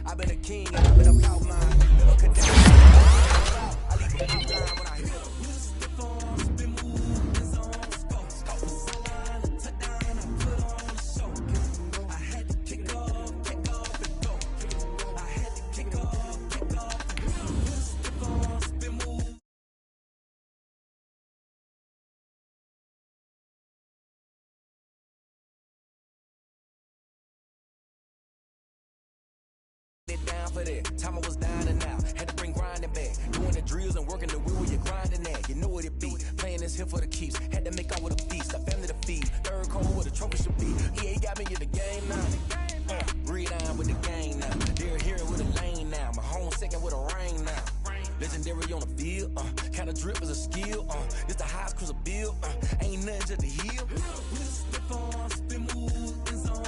I've been a king and I've been about mine. I leave a outline when I hear down for that. Time I was down and out. Had to bring grinding back. Doing the drills and working the wheel where you're grinding at. You know what it be. Playing this here for the keeps. Had to make out with a feast. A family to feed. Third cold where the trophy should be. EA got me in the game now. Read on with the game now. They're here with a lane now. My home second with a rain now. Legendary on the field. Kind of drip is a skill. It's the highest cruiser bill. Ain't nothing just to heal. Spin on, spin move, in zone.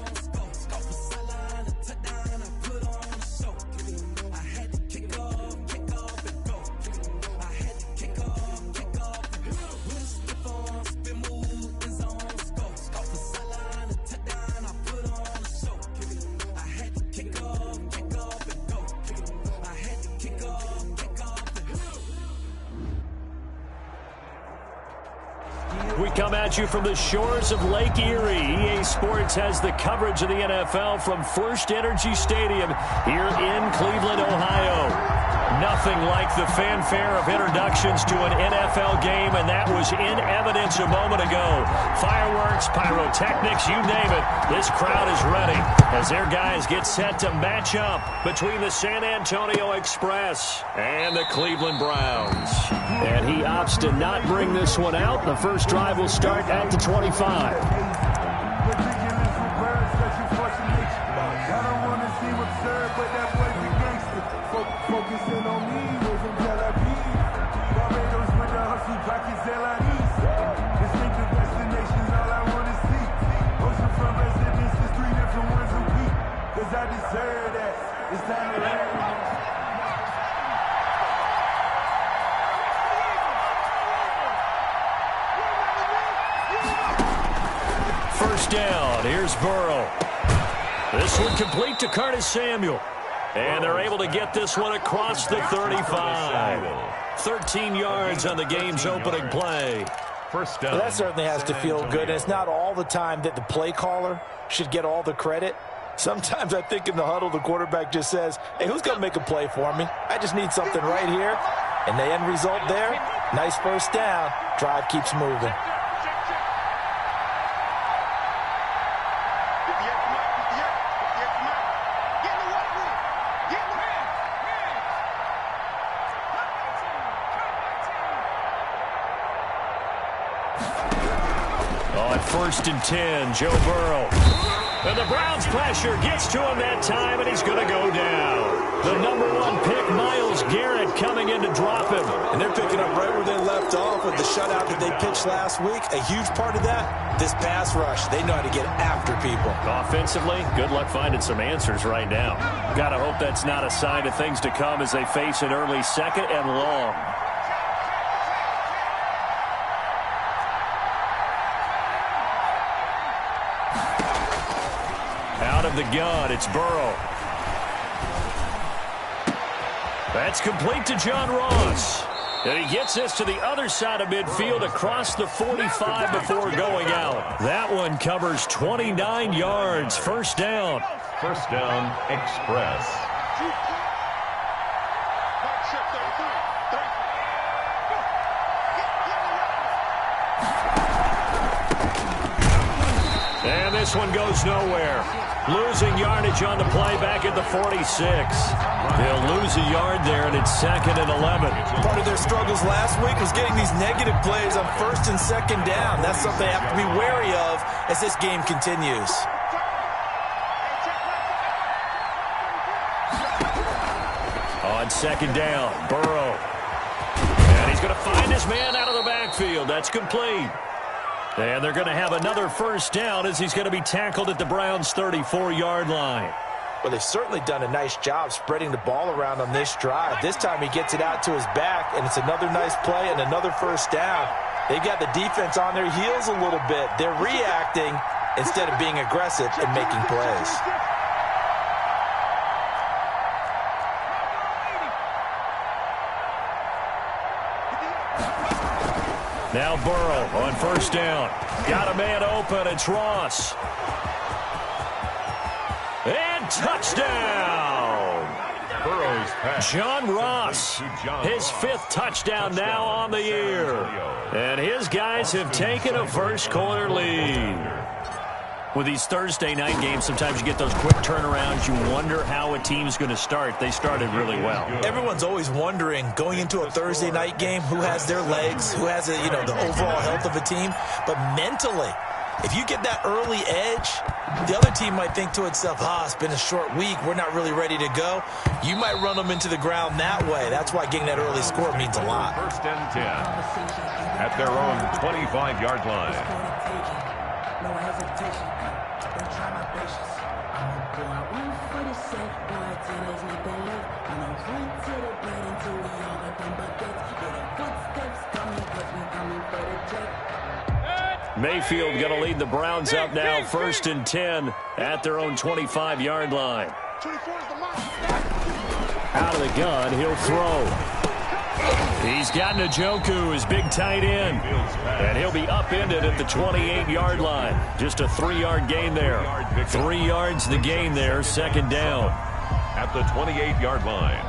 Scope for sideline, a touchdown. I put on. We come at you from the shores of Lake Erie. EA Sports has the coverage of the NFL from First Energy Stadium here in Cleveland, Ohio. Nothing like the fanfare of introductions to an NFL game, and that was in evidence a moment ago. Fireworks, pyrotechnics, you name it. This crowd is ready as their guys get set to match up between the San Antonio Express and the Cleveland Browns. And he opts to not bring this one out. The first drive will start at the 25. Focusing on me, wasn't Jalabi. Barbados with the hustle, pockets LIDs. Distinctive destinations, all I want to see. Ocean from residences, 3 different ones a week. Cause I deserve that. It's time to learn. First down, here's Burrow. This one complete to Curtis Samuel. And they're able to get this one across the 35. 13 yards on the game's opening play. First down. Well, that certainly has to feel good. And it's not all the time that the play caller should get all the credit. Sometimes I think in the huddle, the quarterback just says, hey, who's going to make a play for me? I just need something right here. And the end result there, nice first down. Drive keeps moving. First and 10, Joe Burrow. And the Browns pressure gets to him that time, and he's going to go down. The #1 pick, Myles Garrett, coming in to drop him. And they're picking up right where they left off with the shutout that they pitched last week. A huge part of that, this pass rush. They know how to get after people. Offensively, good luck finding some answers right now. Got to hope that's not a sign of things to come as they face an early second and long. Out of the gun, it's Burrow. That's complete to John Ross. And he gets this to the other side of midfield across the 45 before going out. That one covers 29 yards. First down. First down, Express. And this one goes nowhere. Losing yardage on the play back at the 46. They'll lose a yard there, and it's 2nd and 11. Part of their struggles last week was getting these negative plays on 1st and 2nd down. That's something they have to be wary of as this game continues. On 2nd down, Burrow. And he's going to find his man out of the backfield. That's complete. And they're going to have another first down as he's going to be tackled at the Browns' 34-yard line. Well, they've certainly done a nice job spreading the ball around on this drive. This time he gets it out to his back, and it's another nice play and another first down. They've got the defense on their heels a little bit. They're reacting instead of being aggressive and making plays. Now Burrow on first down. Got a man open. It's Ross. And touchdown! John Ross, his 5th touchdown now on the year. And his guys have taken a first-quarter lead. With these Thursday night games, sometimes you get those quick turnarounds. You wonder how a team's going to start. They started really well. Everyone's always wondering, going into a Thursday night game, who has their legs, who has the overall health of a team. But mentally, if you get that early edge, the other team might think to itself, it's been a short week. We're not really ready to go. You might run them into the ground that way. That's why getting that early score means a lot. First and 10 at their own 25-yard line. No hesitation. Don't try my patience. I'm a boy. One for the sake. Boy, till there's nothing left. I'm gonna run to the bed until we all got them buckets. Yeah, the footsteps coming, cause we coming for the check. Mayfield going to lead the Browns up now, first and 10 at their own 25-yard line. Out of the gun, he'll throw. He's got Njoku, his big tight end. And he'll be upended at the 28-yard line. Just a 3-yard gain there. 3 yards the gain there, second down. At the 28-yard line.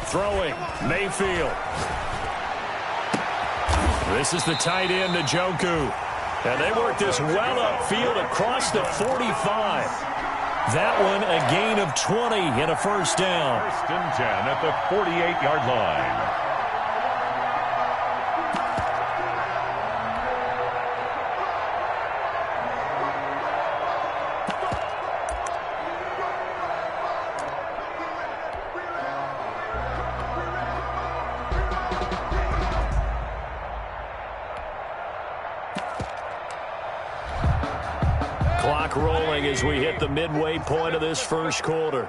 Throwing, Mayfield. This is the tight end, Njoku. And they work this well upfield across the 45. That one a gain of 20 and a first down. First and 10 at the 48-yard line. Clock rolling as we hit the midway point of this first quarter.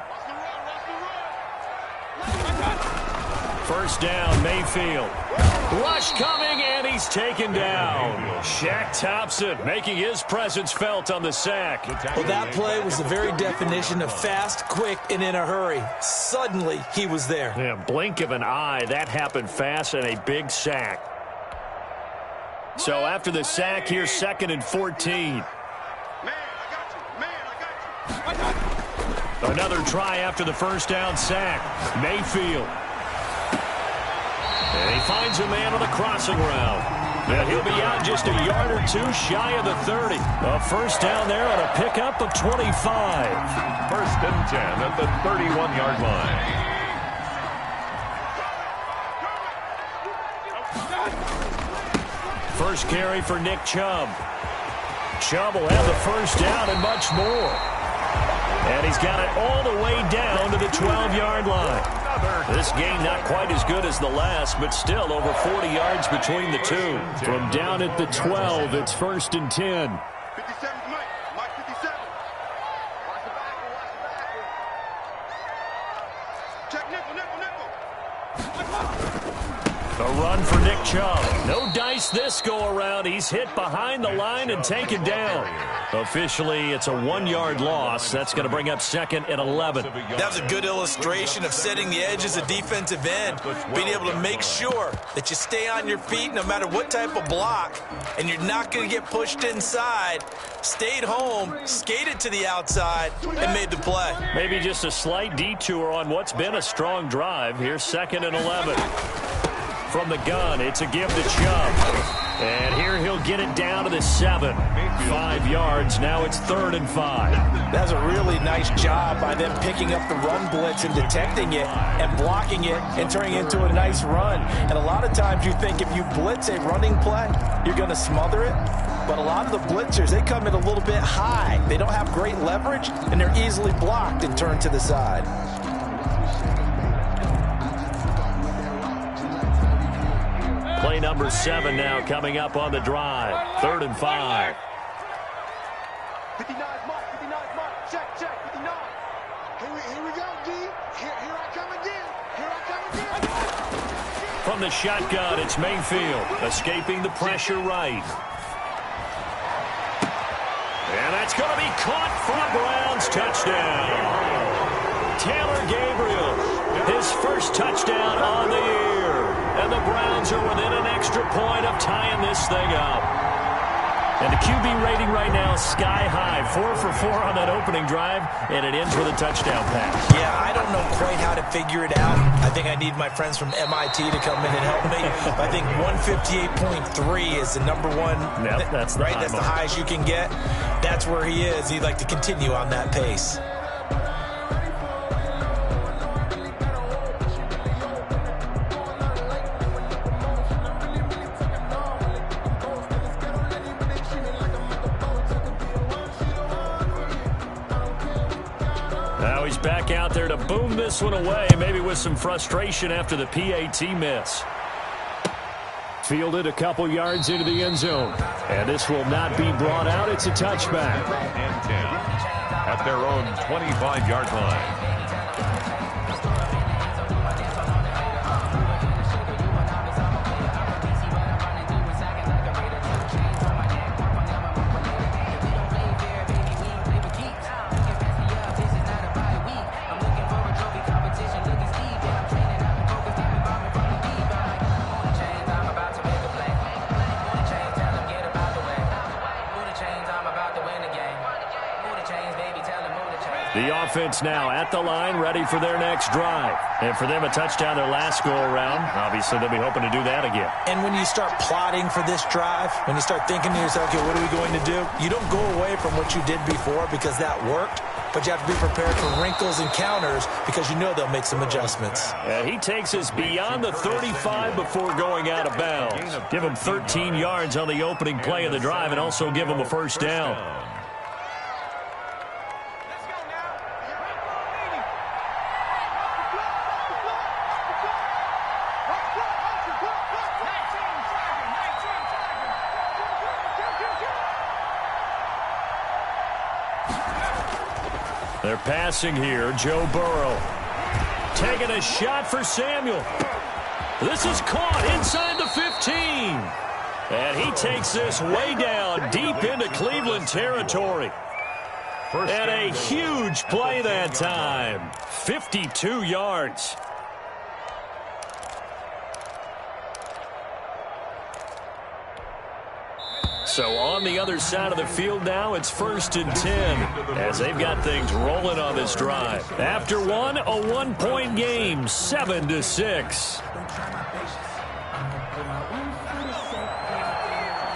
First down, Mayfield. Rush coming, and he's taken down. Shaq Thompson making his presence felt on the sack. Well, that play was the very definition of fast, quick, and in a hurry. Suddenly, he was there. Yeah, blink of an eye, that happened fast, and a big sack. So after the sack, here's second and 14. Another try after the first down sack. Mayfield. And he finds a man on the crossing route. And he'll be out just a yard or two shy of the 30. A first down there on a pickup of 25. First and 10 at the 31-yard line. First carry for Nick Chubb. Chubb will have the first down and much more. And he's got it all the way down to the 12-yard line. This game not quite as good as the last, but still over 40 yards between the two. From down at the 12, it's first and 10. 57's Mike 57. Watch the back. Check nickel. A run for Nick Chubb. No dice this go-around. He's hit behind the line and taken down. Officially, it's a 1-yard loss. That's going to bring up second and 11. That was a good illustration of setting the edge as a defensive end, being able to make sure that you stay on your feet no matter what type of block, and you're not going to get pushed inside. Stayed home, skated to the outside, and made the play. Maybe just a slight detour on what's been a strong drive. Here's second and 11. From the gun, it's a give to Chubb. And here he'll get it down to the 7. 5 yards. Now it's third and 5. That's a really nice job by them picking up the run blitz and detecting it and blocking it and turning it into a nice run. And a lot of times you think if you blitz a running play, you're going to smother it. But a lot of the blitzers, they come in a little bit high. They don't have great leverage, and they're easily blocked and turned to the side. Play number 7 now coming up on the drive. Third and 5. 59's Mike. Check. 59. Here we go, D. Here I come again. Here I come again. From the shotgun, it's Mayfield, escaping the pressure right. And that's going to be caught for a Browns touchdown. Taylor Gabriel, his first touchdown on the year. And the Browns are within an extra point of tying this thing up. And the QB rating right now, sky high. 4 for 4 on that opening drive, and it ends with a touchdown pass. Yeah, I don't know quite how to figure it out. I think I need my friends from MIT to come in and help me. I think 158.3 is the number one. Yep, that's the right. That's the highest you can get. That's where he is. He'd like to continue on that pace. Now he's back out there to boom this one away, maybe with some frustration after the PAT miss. Fielded a couple yards into the end zone. And this will not be brought out. It's a touchback. And 10 at their own 25-yard line. The offense now at the line, ready for their next drive. And for them, a touchdown their last go-around. Obviously, they'll be hoping to do that again. And when you start plotting for this drive, when you start thinking to yourself, okay, what are we going to do? You don't go away from what you did before because that worked, but you have to be prepared for wrinkles and counters because you know they'll make some adjustments. And he takes us beyond the 35 before going out of bounds. Give him 13 yards on the opening play of the drive and also give him a first down. They're passing here. Joe Burrow taking a shot for Samuel. This is caught inside the 15. And he takes this way down deep into Cleveland territory. And a huge play that time. 52 yards. So on the other side of the field now, it's 1st and 10 as they've got things rolling on this drive. After one, a one-point game, 7-6.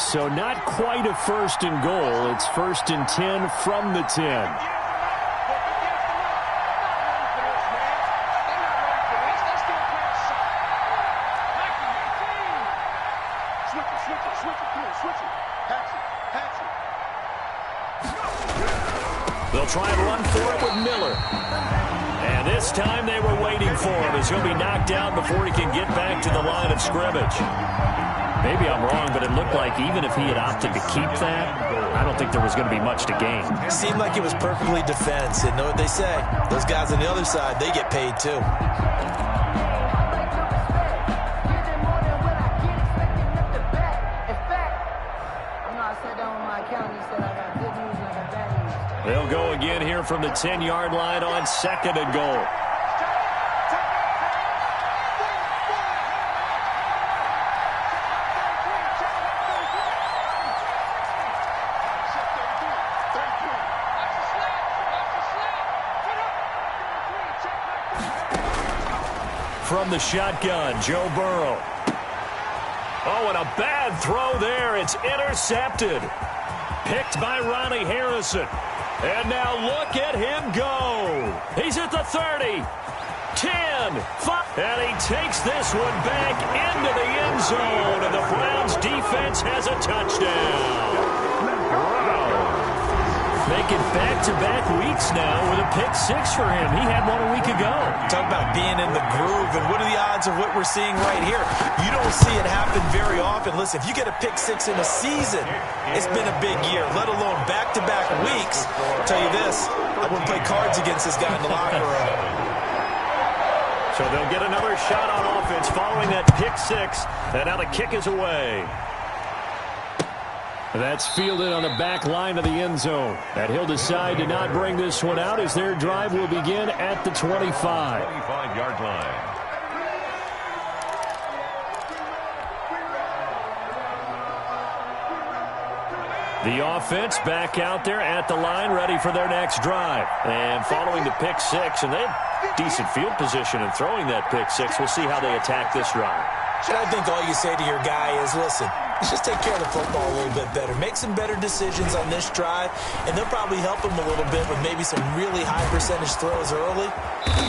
So not quite a 1st and goal. It's 1st and 10 from the 10. They'll try and run for it with Miller. And this time they were waiting for him as he'll be knocked down before he can get back to the line of scrimmage. Maybe I'm wrong, but it looked like even if he had opted to keep that, I don't think there was going to be much to gain. It seemed like it was perfectly defense. And know what they say? Those guys on the other side, they get paid too. They'll go again here from the 10-yard line on 2nd and goal. From the shotgun, Joe Burrow. Oh, and a bad throw there. It's intercepted. Picked by Ronnie Harrison. And now look at him go. He's at the 30, 10, 5. And he takes this one back into the end zone. And the Browns defense has a touchdown. Making back-to-back weeks now with a pick-6 for him. He had one a week ago. Talk about being in the groove, and what are the odds of what we're seeing right here? You don't see it happen very often. Listen, if you get a pick-6 in a season, it's been a big year, let alone back-to-back weeks. tell you this, I wouldn't play cards against this guy in the locker room. So they'll get another shot on offense following that pick six, and now the kick is away. That's fielded on the back line of the end zone. And he'll decide to not bring this one out as their drive will begin at the 25. 25-yard line. The offense back out there at the line, ready for their next drive. And following the pick six, and they have decent field position in throwing that pick six. We'll see how they attack this drive. And I think all you say to your guy is, listen, let's just take care of the football a little bit better. Make some better decisions on this drive, and they'll probably help him a little bit with maybe some really high percentage throws early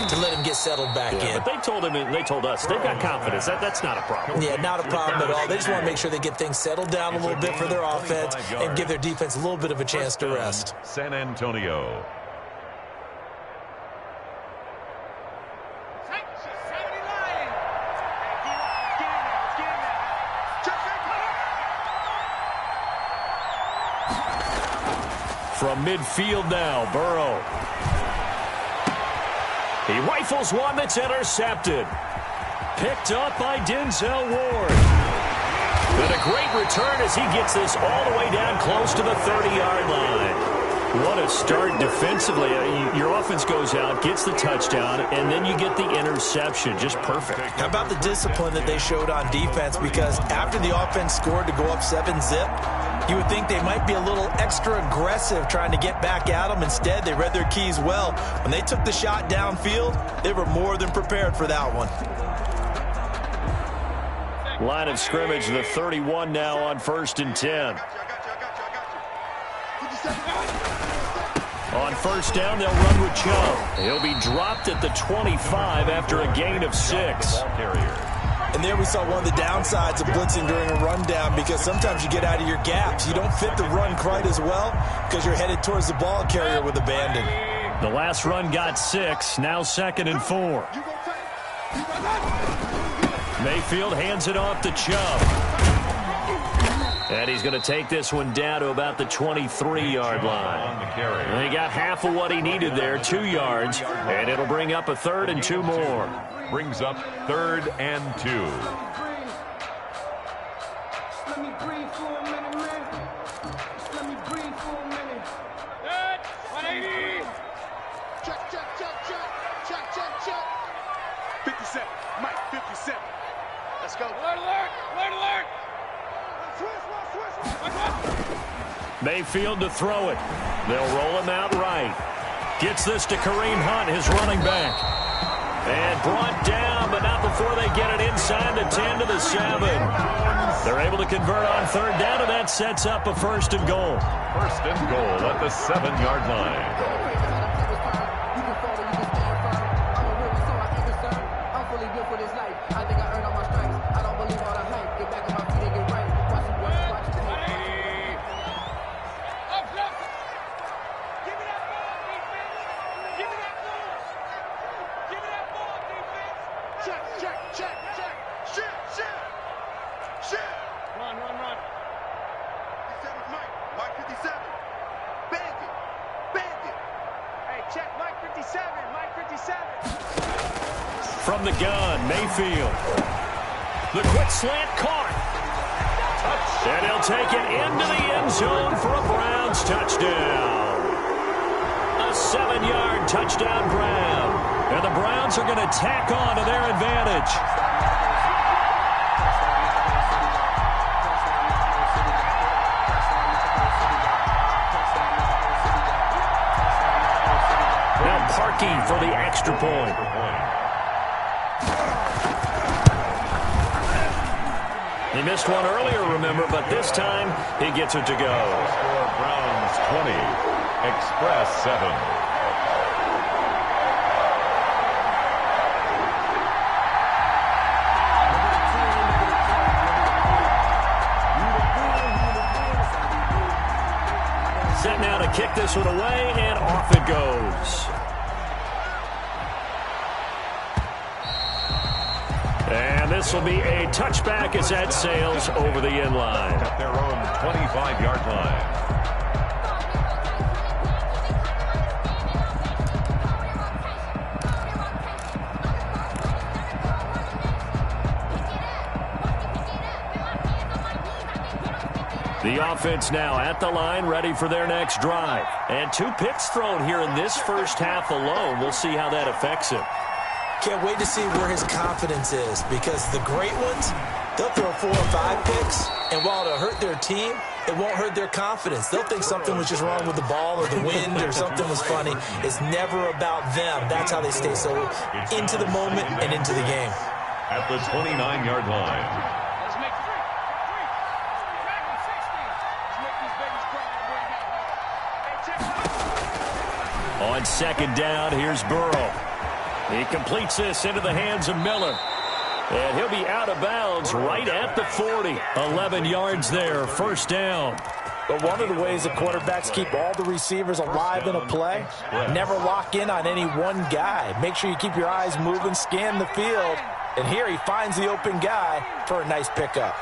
to let him get settled back in. But they told him, and they told us, they've got confidence. That's not a problem. Yeah, not a problem at all. They just want to make sure they get things settled down a little bit for their offense and give their defense a little bit of a chance to rest. San Antonio. From midfield now, Burrow. He rifles one that's intercepted. Picked up by Denzel Ward. But a great return as he gets this all the way down close to the 30-yard line. What a start defensively. Your offense goes out, gets the touchdown, and then you get the interception. Just perfect. How about the discipline that they showed on defense? Because after the offense scored to go up 7-zip, you would think they might be a little extra aggressive trying to get back at them. Instead, they read their keys well. When they took the shot downfield, they were more than prepared for that one. Line of scrimmage, the 31 now on 1st and 10. On first down, they'll run with Chubb. He'll be dropped at the 25 after a gain of 6. And there we saw one of the downsides of blitzing during a rundown, because sometimes you get out of your gaps. You don't fit the run quite as well because you're headed towards the ball carrier with abandon. The last run got 6, now 2nd and 4. Mayfield hands it off to Chubb. And he's going to take this one down to about the 23-yard line. And he got half of what he needed there, 2 yards, and it'll bring up a 3rd and 2 more. Brings up 3rd and 2. Let me breathe for a minute, man. Let me breathe for a minute. Good. 180. Check. 57. Mike, 57. Let's go. Alert. Mayfield to throw it. They'll roll him out right. Gets this to Kareem Hunt, his running back. And brought down, but not before they get it inside the 10 to the 7. They're able to convert on 3rd down, and that sets up a 1st and goal. 1st and goal at the 7-yard line. From the gun, Mayfield. The quick slant caught. And he'll take it into the end zone for a Browns touchdown. A 7-yard touchdown grab. And the Browns are going to tack on to their advantage. Now Parkey for the extra point. He missed one earlier, remember, but this time he gets it to go. Score Browns 20, Express 7. Set now to kick this one away, and off it goes. And this will be a touchback as that sails over the end line. At their own 25-yard line. The offense now at the line, ready for their next drive. And 2 picks thrown here in this first half alone. We'll see how that affects him. Can't wait to see where his confidence is, because the great ones, they'll throw 4 or 5 picks, and while it'll hurt their team, it won't hurt their confidence. They'll think something was just wrong with the ball or the wind or something was funny. It's never about them. That's how they stay so into the moment and into the game. At the 29-yard line. On second down, here's Burrow. He completes this into the hands of Miller. And he'll be out of bounds right at the 40. 11 yards there, first down. But one of the ways the quarterbacks keep all the receivers alive in a play, never lock in on any one guy. Make sure you keep your eyes moving, scan the field. And here he finds the open guy for a nice pickup.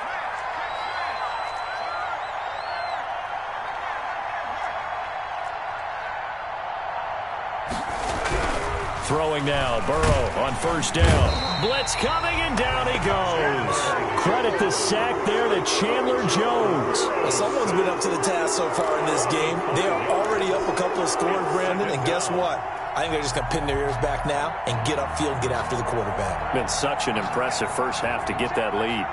Throwing now, Burrow on first down. Blitz coming, and down he goes. Credit the sack there to Chandler Jones. Well, someone's been up to the task so far in this game. They are already up a couple of scores, Brandon, and guess what? I think they're just going to pin their ears back now and get upfield and get after the quarterback. Been such an impressive first half to get that lead.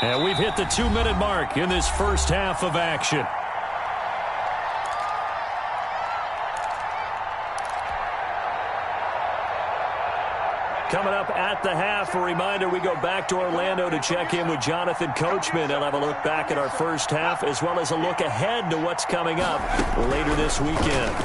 And we've hit the 2-minute mark in this first half of action. Coming up at the half, a reminder, we go back to Orlando to check in with Jonathan Coachman. He'll have a look back at our first half as well as a look ahead to what's coming up later this weekend.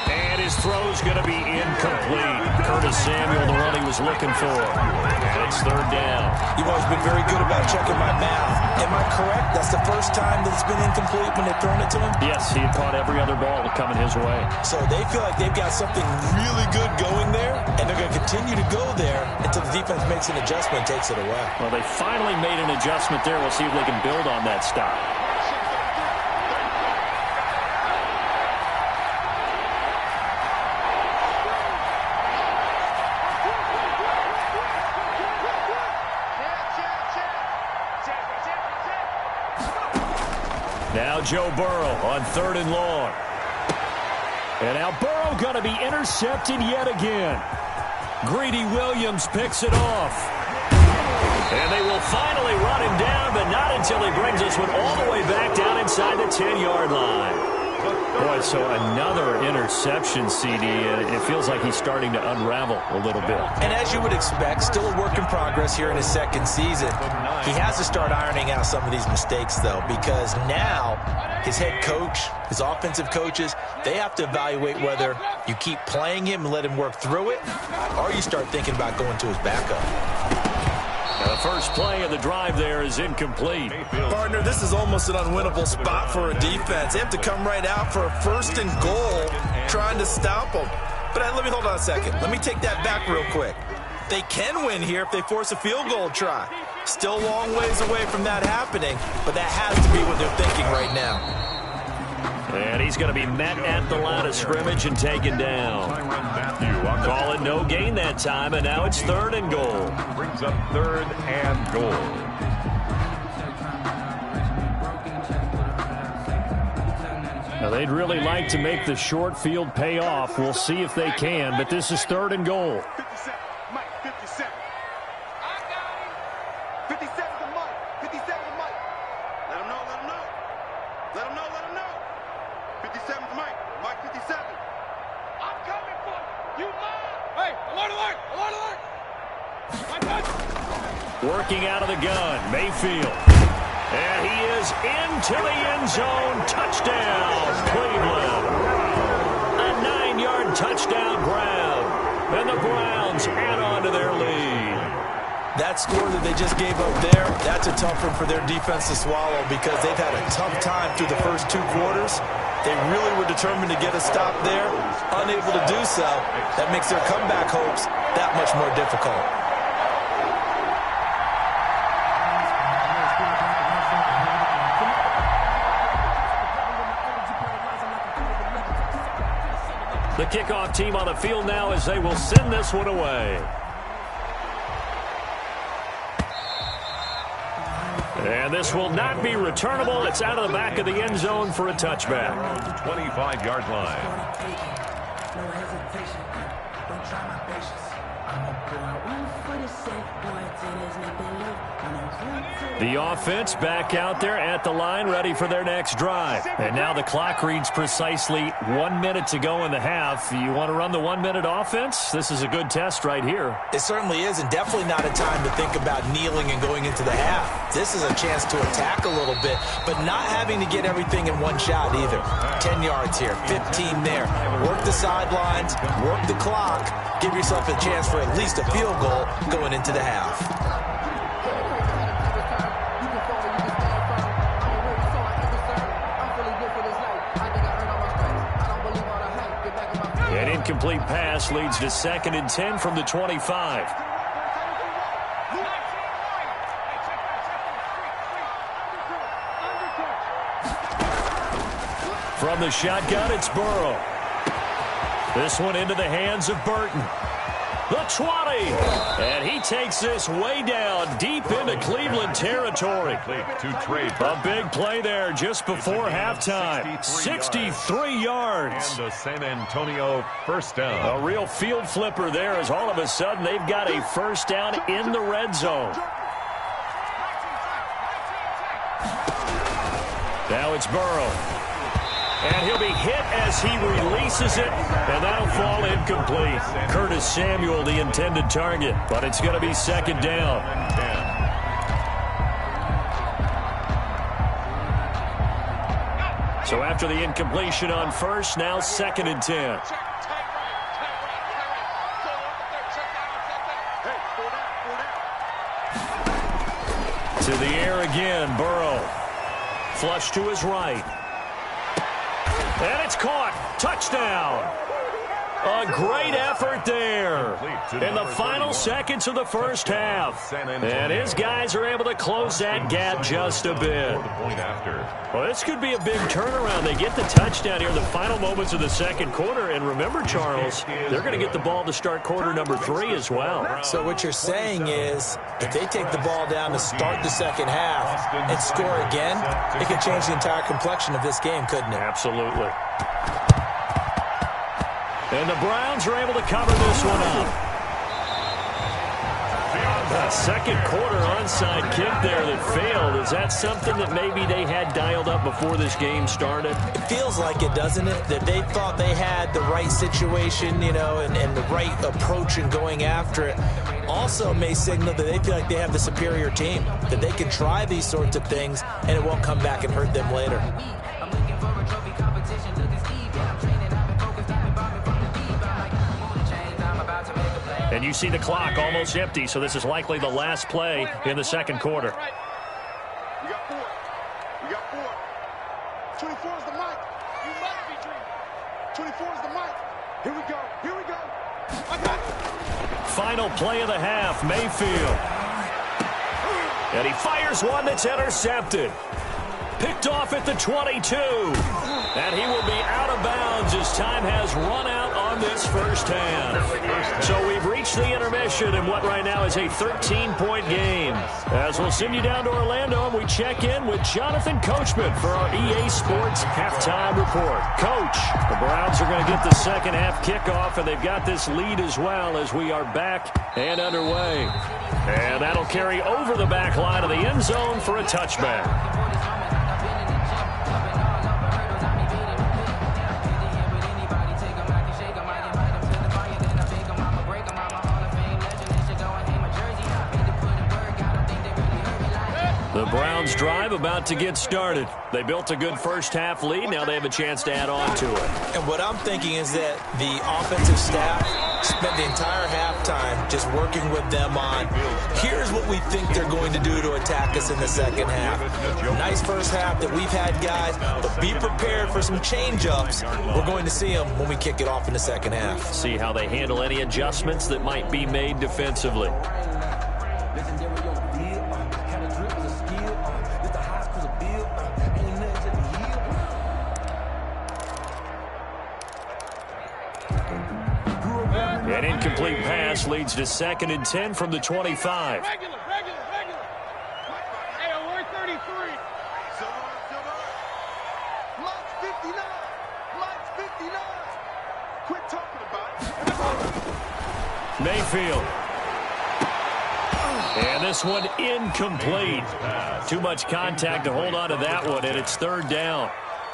And his throw's going to be incomplete. Curtis Samuel, the one he was looking for. And it's third down. You've always been very good about checking my math. Am I correct? That's the first time that it's been incomplete when they've thrown it to him? Yes, he had caught every other ball coming his way. So they feel like they've got something really good going there, and they're going to continue to go there until the defense makes an adjustment and takes it away. Well, they finally made an adjustment there. We'll see if they can build on that stop. Now Joe Burrow on third and long. And now Burrow going to be intercepted yet again. Greedy Williams picks it off. And they will finally run him down, but not until he brings this one all the way back down inside the 10-yard line. Boy, so another interception, CD. It feels like he's starting to unravel a little bit. And as you would expect, still a work in progress here in his second season. He has to start ironing out some of these mistakes, though, because now his head coach, his offensive coaches, they have to evaluate whether you keep playing him and let him work through it, or you start thinking about going to his backup. Now the first play of the drive there is incomplete. Partner, this is almost an unwinnable spot for a defense. They have to come right out for a first and goal trying to stop them. But let me hold on a second. Let me take that back real quick. They can win here if they force a field goal try. Still a long ways away from that happening, but that has to be what they're thinking right now. And he's going to be met at the line of scrimmage and taken down. Call it no gain that time, and now it's third and goal. Brings up third and goal. Now they'd really like to make the short field pay off. We'll see if they can, but this is third and goal. 57, Mike, 57. I got him. 57 to Mike, 57 to Mike. Let him know, let him know. Let him know, let him know. 57 to Mike, Mike 57. I'm coming for you. You mine. Hey, alert, alert, alert, alert. My touch. Working out of the gun, Mayfield. And he is into the end zone. Touchdown, Cleveland. A 9-yard touchdown grab. And the Browns add on to their lead. That score that they just gave up there, that's a tough one for their defense to swallow because they've had a tough time through the first 2 quarters. They really were determined to get a stop there, unable to do so. That makes their comeback hopes that much more difficult. The kickoff team on the field now as they will send this one away. And this will not be returnable. It's out of the back of the end zone for a touchback. 25-yard line. No hesitation. Don't try my patience. I'ma go out one for the sake. Boy, till there's nothing left. The offense back out there at the line, ready for their next drive. And now the clock reads precisely 1 minute to go in the half. You want to run the 1 minute offense? This is a good test right here. It certainly is, and definitely not a time to think about kneeling and going into the half. This is a chance to attack a little bit, but not having to get everything in one shot either. 10 yards here, 15 there. Work the sidelines, work the clock, give yourself a chance for at least a field goal going into the half. An incomplete pass leads to 2nd and 10 from the 25. From the shotgun, it's Burrow. This one into the hands of Burton. The 20. And he takes this way down, deep into Cleveland territory. A big play there just before halftime. 63 yards. And the San Antonio first down. A real field flipper there as all of a sudden they've got a first down in the red zone. Now it's Burrow. And he'll be hit as he releases it, and that'll fall incomplete. Curtis Samuel, the intended target, but it's going to be 2nd down. So after the incompletion on first, now 2nd and 10. To the air again, Burrow. Flush to his right. And it's caught. Touchdown. A great effort there in the final seconds of the first half. And his guys are able to close that gap just a bit. Well, this could be a big turnaround. They get the touchdown here in the final moments of the second quarter. And remember, Charles, they're going to get the ball to start quarter number 3 as well. So what you're saying is if they take the ball down to start the second half and score again, it could change the entire complexion of this game, couldn't it? Absolutely. And the Browns are able to cover this one up. A second quarter onside kick there that failed. Is that something that maybe they had dialed up before this game started? It feels like it, doesn't it? That they thought they had the right situation, you know, and the right approach in going after it. Also may signal that they feel like they have the superior team, that they can try these sorts of things and it won't come back and hurt them later. And you see the clock almost empty, so this is likely the last play in the second quarter. We got 4. We got 4. 24 is the mic. You must be dreaming. 24 is the mic. Here we go. Here we go. I got it. Final play of the half, Mayfield. And he fires one that's intercepted. Picked off at the 22. And he will be out of bounds as time has run out on this first half. So we've reached the intermission in what right now is a 13-point game. As we'll send you down to Orlando, and we check in with Jonathan Coachman for our EA Sports Halftime Report. Coach, the Browns are going to get the second half kickoff, and they've got this lead as well as we are back and underway. And that'll carry over the back line of the end zone for a touchback. The Browns drive about to get started. They built a good first half lead. Now they have a chance to add on to it. And what I'm thinking is that the offensive staff spent the entire halftime just working with them on, here's what we think they're going to do to attack us in the second half. Nice first half that we've had, guys, but be prepared for some change-ups. We're going to see them when we kick it off in the second half. See how they handle any adjustments that might be made defensively. An incomplete pass leads to 2nd and 10 from the 25. Regular. Hey, we're 30 Mayfield. And this one incomplete. Too much contact to hold on to that one, and it's third down.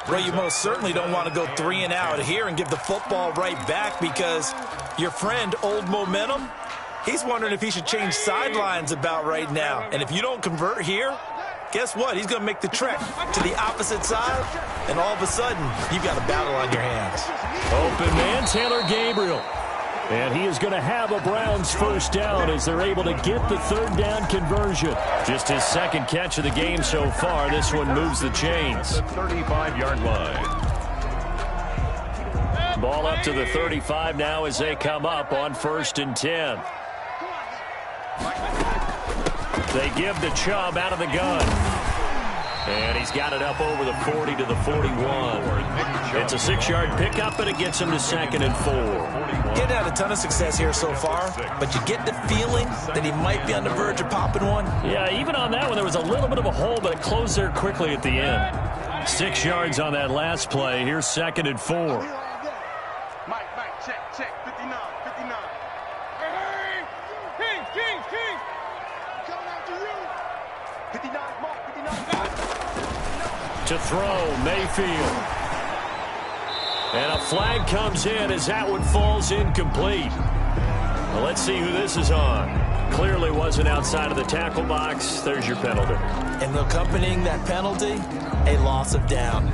Well, you most certainly don't want to go 3 and out here and give the football right back because your friend, Old Momentum, he's wondering if he should change sidelines about right now. And if you don't convert here, guess what? He's going to make the trek to the opposite side, and all of a sudden, you've got a battle on your hands. Open man, Taylor Gabriel. And he is going to have a Browns first down as they're able to get the third down conversion. Just his second catch of the game so far. This one moves the chains. The 35-yard line. Ball up to the 35 now as they come up on 1st and 10. They give the Chubb out of the gun. And he's got it up over the 40 to the 41. It's a 6-yard pickup, and it gets him to 2nd and 4. Getting had a ton of success here so far, but you get the feeling that he might be on the verge of popping one. Yeah, even on that one, there was a little bit of a hole, but it closed there quickly at the end. 6 yards on that last play. Here's 2nd and 4. Mike, check, 59. Hey, Kings. Coming after you. 59, Mark, 59. To throw, Mayfield. And a flag comes in as that one falls incomplete. Well, let's see who this is on. Clearly wasn't outside of the tackle box. There's your penalty. And accompanying that penalty, a loss of down.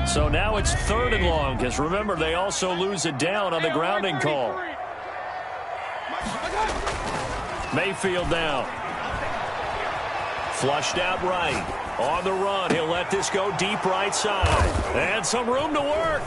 So now it's 3rd and long, because remember, they also lose a down on the grounding call. Mayfield down. Flushed out right. On the run, he'll let this go deep right side. And some room to work.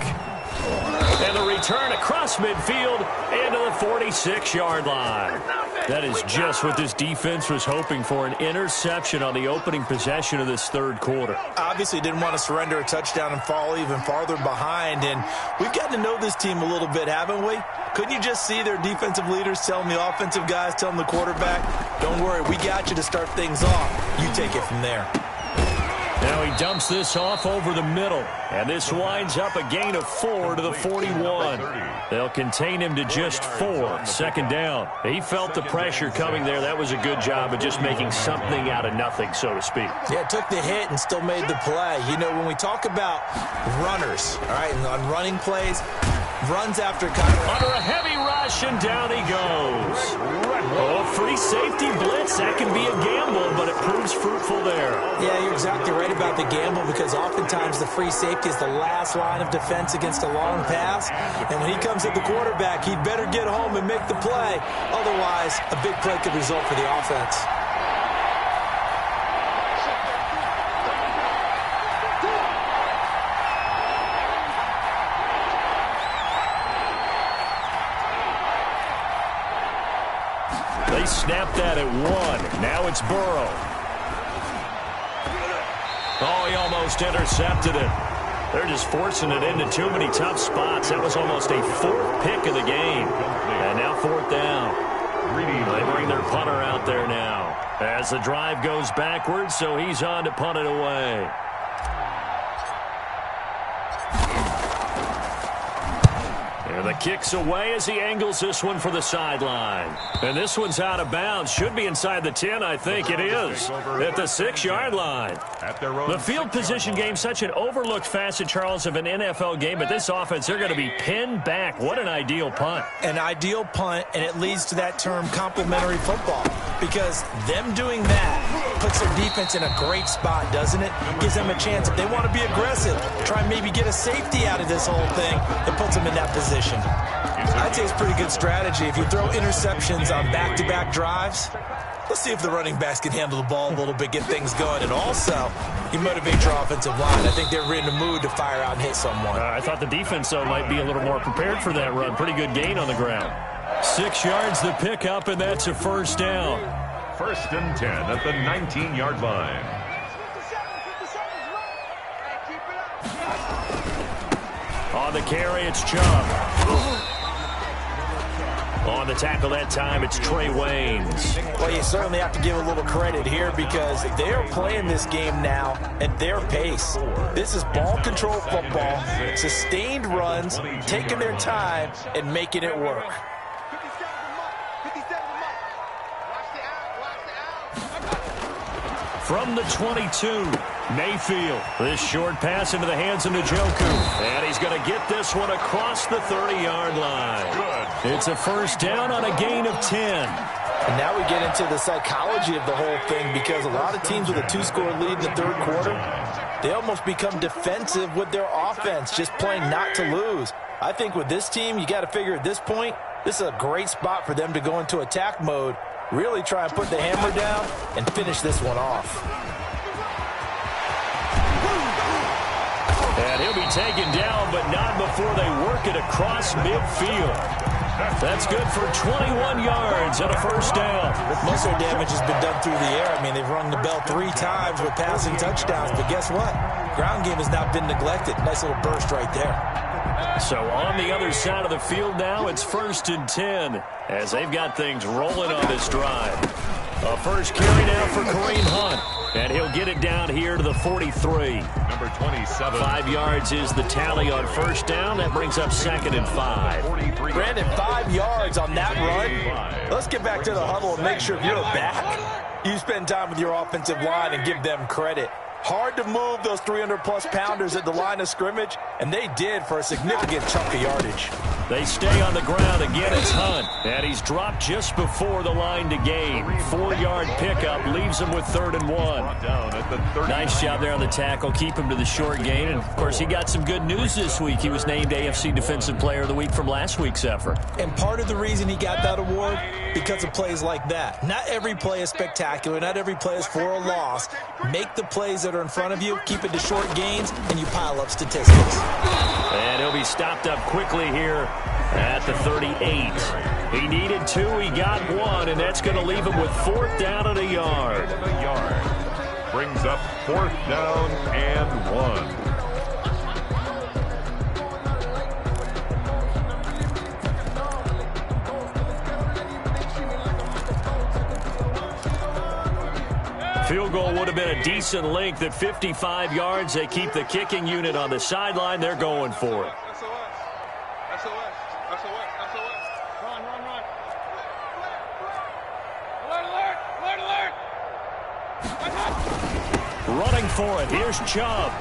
And the return across midfield into the 46-yard line. That is just what this defense was hoping for, an interception on the opening possession of this third quarter. Obviously didn't want to surrender a touchdown and fall even farther behind. And we've gotten to know this team a little bit, haven't we? Couldn't you just see their defensive leaders telling the offensive guys, telling the quarterback, don't worry, we got you to start things off. You take it from there. Now he dumps this off over the middle, and this winds up a gain of 4 to the 41. They'll contain him to just 4, 2nd down. He felt the pressure coming there. That was a good job of just making something out of nothing, so to speak. Yeah, took the hit and still made the play. You know, when we talk about runners, all right, and on running plays, runs after under a heavy rush, and down he goes. Oh, free safety blitz. That can be a gamble, but it proves fruitful there. Yeah, you're exactly right about the gamble, because oftentimes the free safety is the last line of defense against a long pass. And when he comes at the quarterback, he'd better get home and make the play. Otherwise, a big play could result for the offense. They snapped that at 1. Now it's Burrow. Oh, he almost intercepted it. They're just forcing it into too many tough spots. That was almost a 4th pick of the game. And now 4th down. They bring their punter out there now as the drive goes backwards, so he's on to punt it away. And the kick's away as he angles this one for the sideline. And this one's out of bounds. Should be inside the 10, I think it is. At the 6-yard line. The field position game, such an overlooked facet, Charles, of an NFL game. But this offense, they're going to be pinned back. What an ideal punt. An ideal punt, and it leads to that term complementary football. Because them doing that puts their defense in a great spot, doesn't it? Gives them a chance. If they want to be aggressive, try and maybe get a safety out of this whole thing, it puts them in that position. I'd say it's a pretty good strategy. If you throw interceptions on back-to-back drives, let's see if the running backs can handle the ball a little bit, get things going. And also, you motivate your offensive line. I think they're in the mood to fire out and hit someone. I thought the defense, though, might be a little more prepared for that run. Pretty good gain on the ground. 6 yards the pickup, and that's a 1st down. 1st and 10 at the 19-yard line. On the carry, it's Chubb. On On the tackle that time, it's Trey Waynes. Well, you certainly have to give a little credit here because they're playing this game now at their pace. This is ball control football, sustained runs, taking their time, and making it work. From the 22, Mayfield. This short pass into the hands of Njoku. And he's going to get this one across the 30-yard line. Good. It's a first down on a gain of 10. And now we get into the psychology of the whole thing because a lot of teams with a 2-score lead in the third quarter, they almost become defensive with their offense, just playing not to lose. I think with this team, you got to figure at this point, this is a great spot for them to go into attack mode, really try and put the hammer down and finish this one off. And he'll be taken down, but not before they work it across midfield. That's good for 21 yards and a first down. Most of their damage has been done through the air. I mean, they've rung the bell 3 times with passing touchdowns, but guess what? Ground game has not been neglected. Nice little burst right there. So on the other side of the field now, it's 1st and 10 as they've got things rolling on this drive. A first carry now for Kareem Hunt, and he'll get it down here to the 43. Number 27. 5 yards is the tally on first down. That brings up 2nd and 5. Brandon, 5 yards on that run. Let's get back to the huddle and make sure you're back. You spend time with your offensive line and give them credit. Hard to move those 300-plus pounders at the line of scrimmage, and they did for a significant chunk of yardage. They stay on the ground. Again, it's Hunt. And he's dropped just before the line to gain. 4-yard pickup leaves him with 3rd and 1. Nice job there on the tackle. Keep him to the short gain. And, of course, he got some good news this week. He was named AFC Defensive Player of the Week from last week's effort. And part of the reason he got that award, because of plays like that. Not every play is spectacular. Not every play is for a loss. Make the plays that are in front of you, keep it to short gains, and you pile up statistics. And he'll be stopped up quickly here at the 38. He needed 2, he got 1, and that's going to leave him with 4th down and a yard. Brings up 4th down and 1. Field goal would have been a decent length at 55 yards. They keep the kicking unit on the sideline. They're going for it. Running for it. Here's Chubb.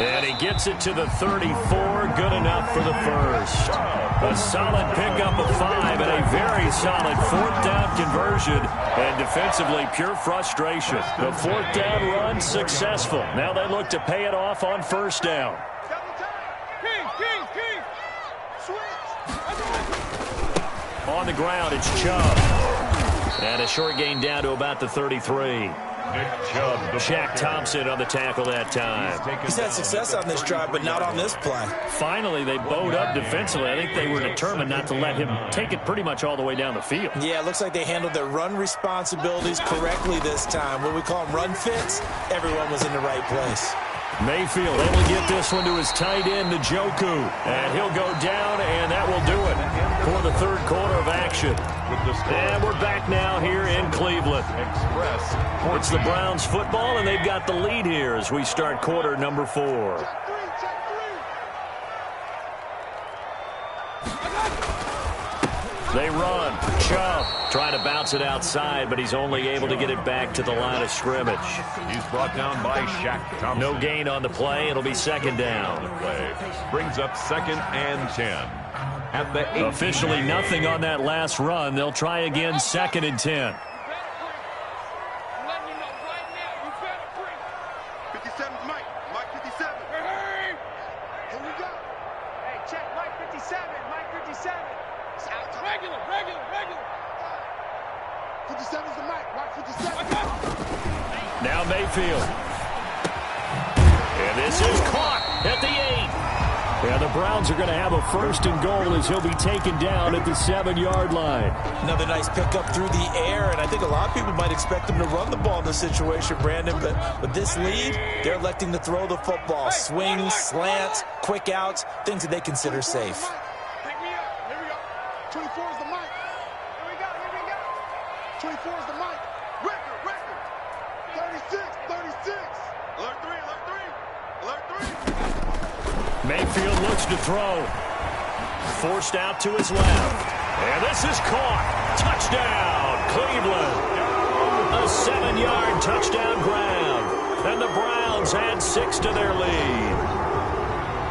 And he gets it to the 34. Good enough for the first. A solid pickup of 5 and a very solid 4th down conversion. And defensively, pure frustration. The 4th down run successful. Now they look to pay it off on first down. On the ground, it's Chubb. And a short gain down to about the 33. Shaq Thompson on the tackle that time. He's had success on this drive, but not on this play. Finally, they bowed up defensively. I think they were determined not to let him take it pretty much all the way down the field. Yeah, it looks like they handled their run responsibilities correctly this time. What we call them run fits, everyone was in the right place. Mayfield able to get this one to his tight end, Njoku. And he'll go down, and that will do it for the third quarter of action. And we're back now here in Cleveland. It's the Browns football, and they've got the lead here as we start quarter number 4. They run. Chubb trying to bounce it outside, but he's only able to get it back to the line of scrimmage. He's brought down by Shaq Thompson. No gain on the play. It'll be second down. Brings up 2nd and 10. At the 8. Officially nothing on that last run. They'll try again 2nd and 10. 57, Mike. Mike 57. Hey! Here we go. Hey, check Mike 57. Mike 57. Regular. 57's the mic. Mike 57. Now Mayfield. And this is caught at the 8. And the Browns are going to have a 1st and goal as he'll be taken down at the 7-yard line. Another nice pickup through the air, and I think a lot of people might expect him to run the ball in this situation, Brandon, but with this lead, they're electing to throw the football. Swings, slants, quick outs, things that they consider safe. Pick me up. Here we go. 24 is the mic. Here we go, here we go. 24 is the mic. Record. 36. Alert 3. Mayfield looks to throw. Forced out to his left. And this is caught. Touchdown, Cleveland. A 7-yard touchdown grab. And the Browns add 6 to their lead.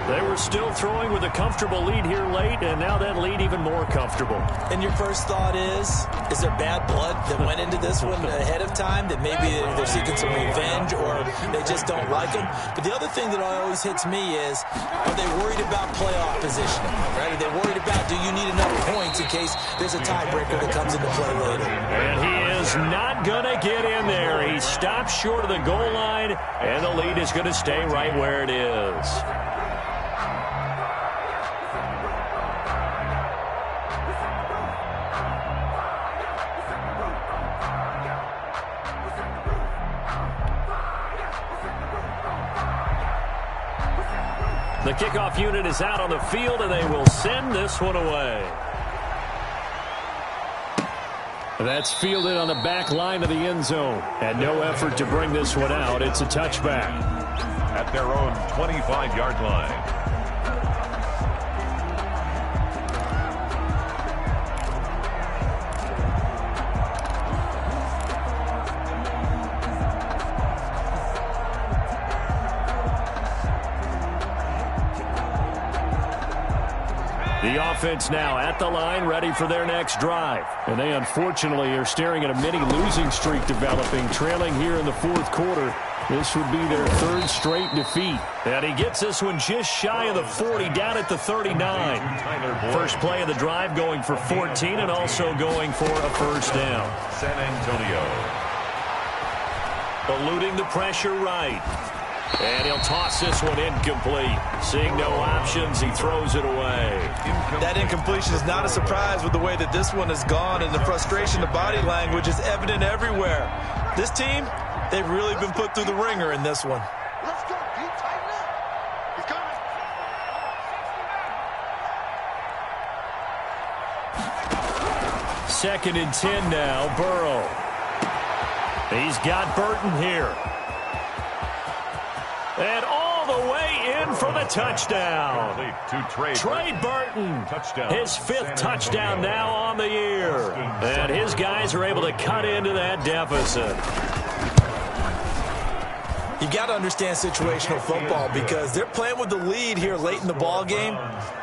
They were still throwing with a comfortable lead here late, and now that lead even more comfortable. And your first thought is there bad blood that went into this one ahead of time, that maybe they're seeking some revenge or they just don't like them? But the other thing that always hits me is, are they worried about playoff positioning? Right? Are they worried about, do you need enough points in case there's a tiebreaker that comes into play later? And he is not going to get in there. He stops short of the goal line, and the lead is going to stay right where it is. The kickoff unit is out on the field, and they will send this one away. That's fielded on the back line of the end zone. And no effort to bring this one out. It's a touchback. At their own 25-yard line. The offense now at the line, ready for their next drive. And they unfortunately are staring at a mini losing streak developing, trailing here in the fourth quarter. This would be their third straight defeat. And he gets this one just shy of the 40, down at the 39. First play of the drive going for 14 and also going for a first down. San Antonio. Eluding the pressure right. And he'll toss this one incomplete. Seeing no options, he throws it away. That incompletion is not a surprise with the way that this one has gone, and the frustration, the body language is evident everywhere. This team, they've really been put through the ringer in this one. Let's go, D. Tighten up. He's coming. Second and 10 now, Burrow. He's got Burton here. And all the way in for the touchdown. Trey Burton, his 5th touchdown now on the year. And his guys are able to cut into that deficit. You got to understand situational football because they're playing with the lead here late in the ball game.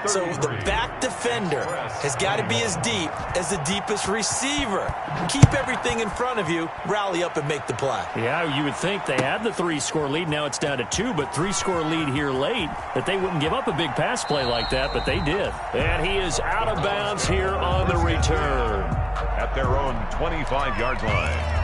So the back defender has got to be as deep as the deepest receiver. Keep everything in front of you, rally up and make the play. Yeah, you would think they had the 3-score lead. Now it's down to 2, but 3-score lead here late, that they wouldn't give up a big pass play like that, but they did. And he is out of bounds here on the return. At their own 25-yard line.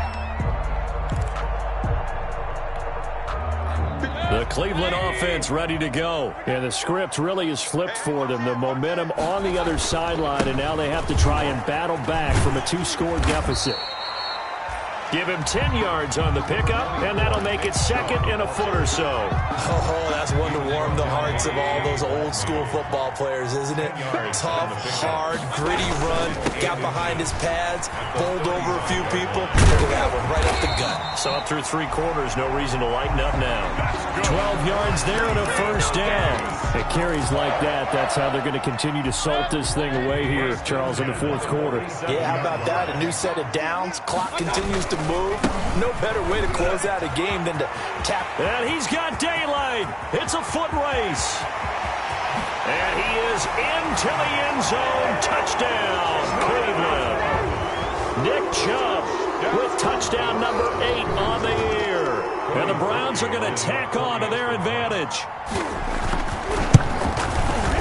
The Cleveland offense ready to go. And the script really is flipped for them. The momentum on the other sideline, and now they have to try and battle back from a 2-score deficit. Give him 10 yards on the pickup, and that'll make it second and a foot or so. Oh, that's one to warm the hearts of all those old-school football players, isn't it? Tough, hard, gritty run, got behind his pads, bowled over a few people. Look at that one, right up the gut. So up through 3 quarters, no reason to lighten up now. 12 yards there and a first down. It carries like that. That's how they're going to continue to salt this thing away here, Charles, in the fourth quarter. Yeah, how about that? A new set of downs. Clock continues to move. No better way to close out a game than to tap. And he's got daylight. It's a foot race. And he is into the end zone. Touchdown, Cleveland. Nick Chubb with touchdown number 8 on the year. And the Browns are going to tack on to their advantage.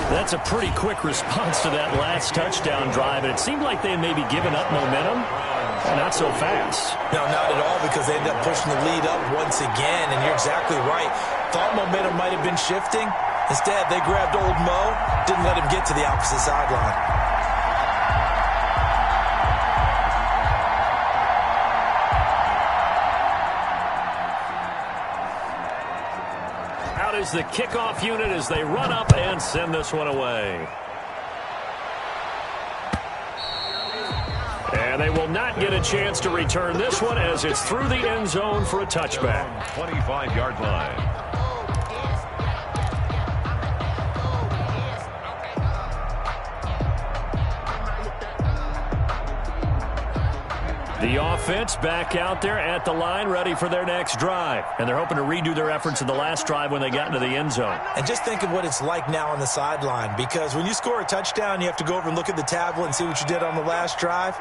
That's a pretty quick response to that last touchdown drive. And it seemed like they had maybe given up momentum. Not so fast. No, not at all, because they ended up pushing the lead up once again, and you're exactly right. Thought momentum might have been shifting. Instead, they grabbed old Mo, didn't let him get to the opposite sideline. Out is the kickoff unit as they run up and send this one away. And they will not get a chance to return this one as it's through the end zone for a touchback. 25-yard line. The offense back out there at the line, ready for their next drive. And they're hoping to redo their efforts in the last drive when they got into the end zone. And just think of what it's like now on the sideline, because when you score a touchdown, you have to go over and look at the tablet and see what you did on the last drive.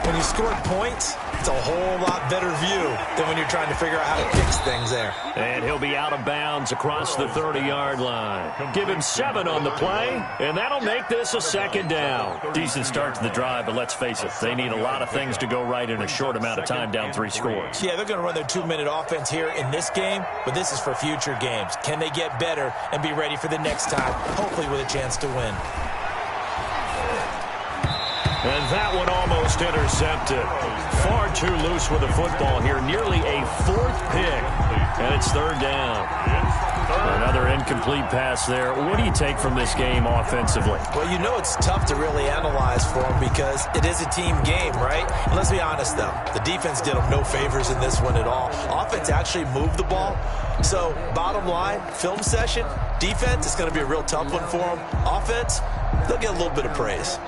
When you scored points, it's a whole lot better view than when you're trying to figure out how to fix things there. And he'll be out of bounds across the 30-yard line. Give him 7 on the play, and that'll make this a second down. Decent start to the drive, but let's face it, they need a lot of things to go right in a short amount of time, down 3 scores. Yeah, they're going to run their 2-minute offense here in this game, but this is for future games. Can they get better and be ready for the next time, hopefully with a chance to win? And that one almost intercepted. Far too loose with the football here. Nearly a 4th pick. And it's 3rd down. Another incomplete pass there. What do you take from this game offensively? Well, you know it's tough to really analyze for them because it is a team game, right? And let's be honest, though. The defense did them no favors in this one at all. Offense actually moved the ball. So, bottom line, film session, defense is going to be a real tough one for them. Offense, they'll get a little bit of praise.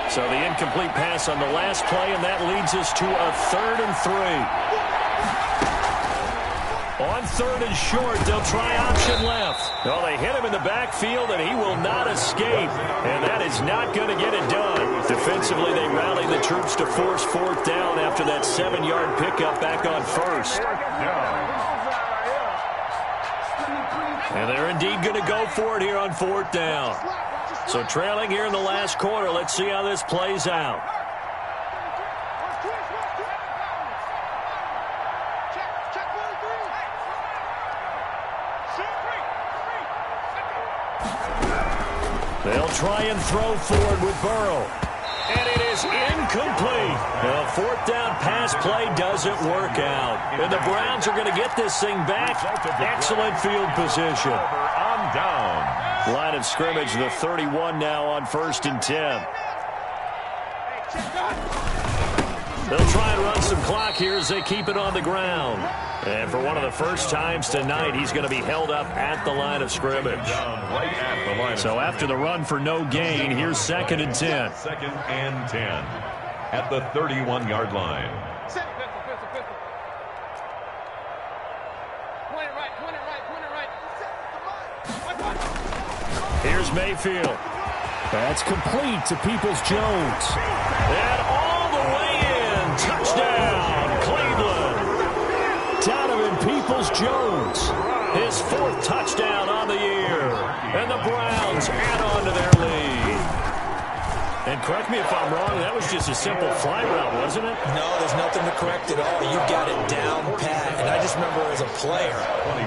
So the incomplete pass on the last play, and that leads us to a 3rd and 3. On 3rd and short, they'll try option left. Well, they hit him in the backfield, and he will not escape. And that is not going to get it done. Defensively, they rallied the troops to force 4th down after that 7-yard pickup back on 1st. And they're indeed going to go for it here on 4th down. So trailing here in the last quarter. Let's see how this plays out. They'll try and throw forward with Burrow. And it is incomplete. The 4th down pass play doesn't work out. And the Browns are going to get this thing back. Excellent field position. On down. Line of scrimmage, the 31 now on 1st and 10. They'll try and run some clock here as they keep it on the ground. And for one of the first times tonight, he's going to be held up at the line of scrimmage. So after the run for no gain, here's 2nd and 10. 2nd and 10 at the 31-yard line. Here's Mayfield. That's complete to Peoples-Jones. And all the way in. Touchdown, Cleveland. Donovan Peoples-Jones. His 4th touchdown on the year. And the Browns add on to their lead. And correct me if I'm wrong, that was just a simple fly route, wasn't it? No, there's nothing to correct at all. You got it down pat. And I just remember as a player,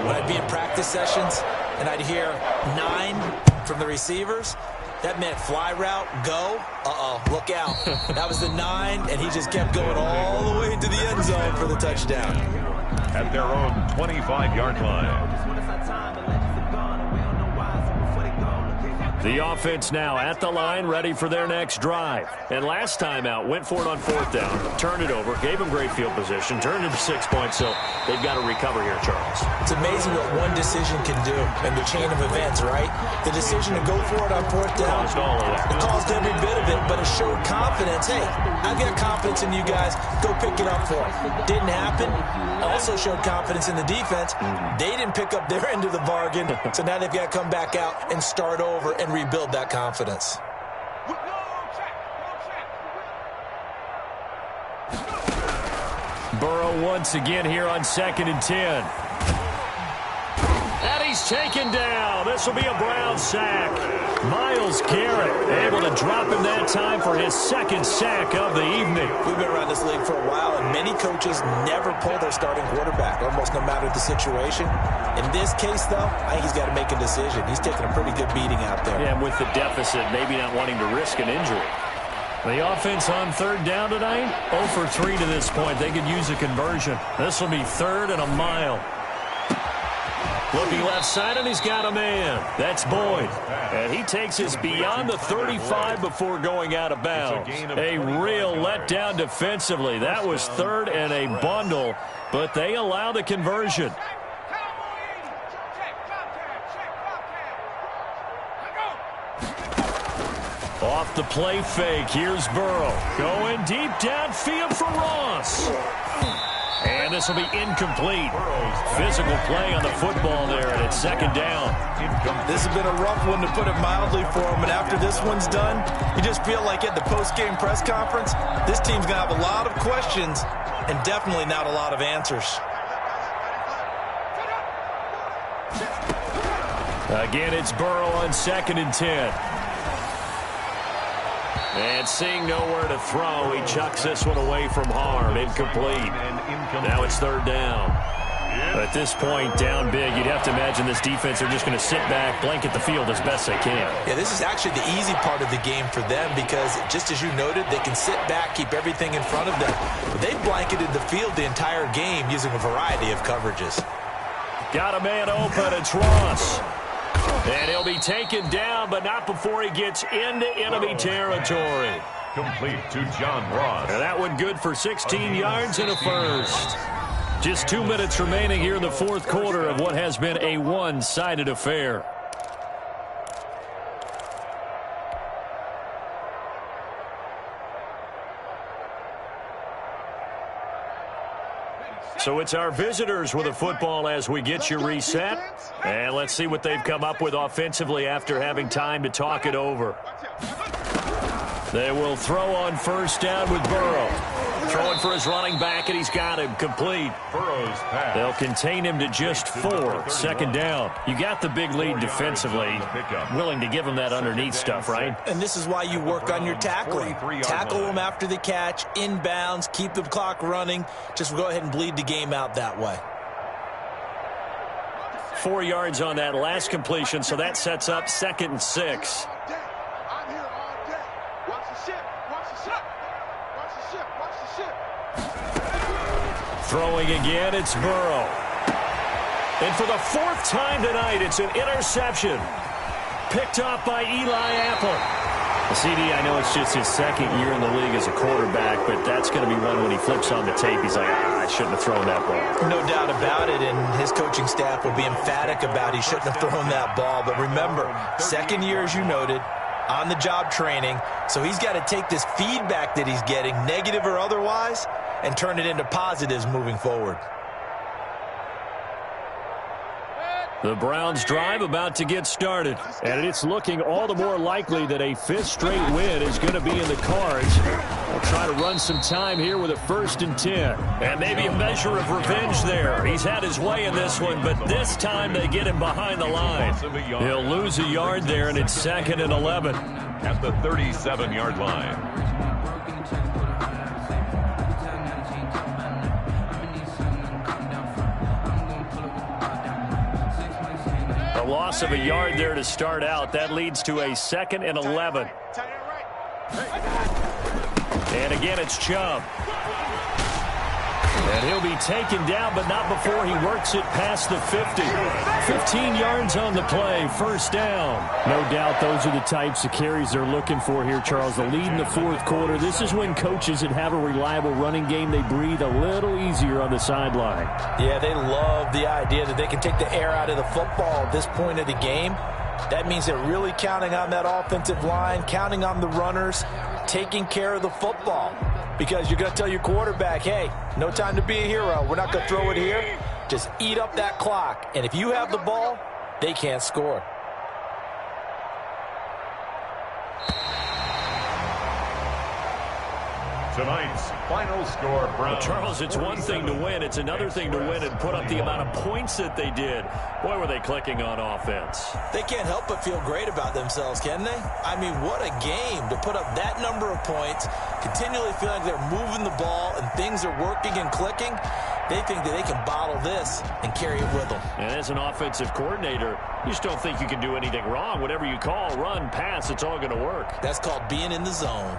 when I'd be in practice sessions and I'd hear 9 from the receivers, that meant fly route, go, look out. That was the 9, and he just kept going all the way into the end zone for the touchdown. At their own 25-yard line. The offense now at the line, ready for their next drive. And last time out, went for it on 4th down, turned it over, gave them great field position, turned it to 6 points, so they've got to recover here, Charles. It's amazing what one decision can do in the chain of events, right? The decision to go for it on 4th down, caused all of that. It caused every bit of it, but it showed confidence. Hey, I've got confidence in you guys. Go pick it up for it. Didn't happen. Also showed confidence in the defense. They didn't pick up their end of the bargain, so now they've got to come back out and start over and rebuild that confidence. Burrow once again here on 2nd and 10. And he's taken down. This will be a Brown sack. Myles Garrett able to drop him that time for his 2nd sack of the evening. We've been around this league for a while, and many coaches never pull their starting quarterback, almost no matter the situation. In this case, though, I think he's got to make a decision. He's taking a pretty good beating out there. Yeah, and with the deficit, maybe not wanting to risk an injury. The offense on 3rd down tonight, 0 for 3 to this point. They could use a conversion. This will be 3rd and a mile. Looking left side, and he's got a man. That's Boyd. And he takes us beyond the 35 before going out of bounds. A real letdown defensively. That was third and a bundle, but they allow the conversion. Off the play fake, here's Burrow. Going deep downfield for Ross. And this will be incomplete. Physical play on the football there, and it's second down. This has been a rough one, to put it mildly, for him. And after this one's done, you just feel like at the post-game press conference, this team's going to have a lot of questions and definitely not a lot of answers. Again, it's Burrow on 2nd and 10. And seeing nowhere to throw, he chucks this one away from harm. Incomplete. Now it's 3rd down. At this point, down big, you'd have to imagine this defense are just going to sit back, blanket the field as best they can. Yeah, this is actually the easy part of the game for them because, just as you noted, they can sit back, keep everything in front of them. But they've blanketed the field the entire game using a variety of coverages. Got a man open. It's Ross. And he'll be taken down, but not before he gets into enemy territory. Complete to John Ross. And that one good for 16 yards and a first. Just 2 minutes remaining here in the 4th quarter of what has been a one-sided affair. So it's our visitors with the football as we get you reset. And let's see what they've come up with offensively after having time to talk it over. They will throw on 1st down with Burrow. Throwing for his running back, and he's got him complete. Burrow's pass. They'll contain him to just 4. 2nd down. You got the big lead defensively. Willing to give him that underneath stuff, right? And this is why you work on your tackling. Tackle them after the catch, inbounds, keep the clock running. Just go ahead and bleed the game out that way. 4 yards on that last completion, so that sets up 2nd and 6. Throwing again, it's Burrow. And for the 4th time tonight, it's an interception. Picked off by Eli Apple. CD, I know it's just his 2nd year in the league as a quarterback, but that's going to be one when he flips on the tape. He's like, I shouldn't have thrown that ball. No doubt about it, and his coaching staff will be emphatic about he shouldn't have thrown that ball. But remember, 2nd year, as you noted, on-the-job training, so he's got to take this feedback that he's getting, negative or otherwise, and turn it into positives moving forward. The Browns' drive about to get started, and it's looking all the more likely that a 5th straight win is going to be in the cards. They'll try to run some time here with a 1st and 10, and maybe a measure of revenge there. He's had his way in this one, but this time they get him behind the line. He'll lose a yard there, and it's 2nd and 11. At the 37-yard line. Loss of a yard there to start out. That leads to a 2nd and 11. And again, it's Chubb. And he'll be taken down, but not before he works it past the 50. 15 yards on the play, 1st down. No doubt those are the types of carries they're looking for here, Charles. The lead in the 4th quarter. This is when coaches that have a reliable running game, they breathe a little easier on the sideline. Yeah, they love the idea that they can take the air out of the football at this point of the game. That means they're really counting on that offensive line, counting on the runners, taking care of the football. Because you're going to tell your quarterback, hey, no time to be a hero. We're not going to throw it here. Just eat up that clock. And if you have the ball, they can't score. Tonight's final score, Browns. Charles, it's one thing to win. It's another thing to win and put up the amount of points that they did. Boy, were they clicking on offense. They can't help but feel great about themselves, can they? I mean, what a game to put up that number of points, continually feeling like they're moving the ball and things are working and clicking. They think that they can bottle this and carry it with them. And as an offensive coordinator, you just don't think you can do anything wrong. Whatever you call, run, pass, it's all going to work. That's called being in the zone.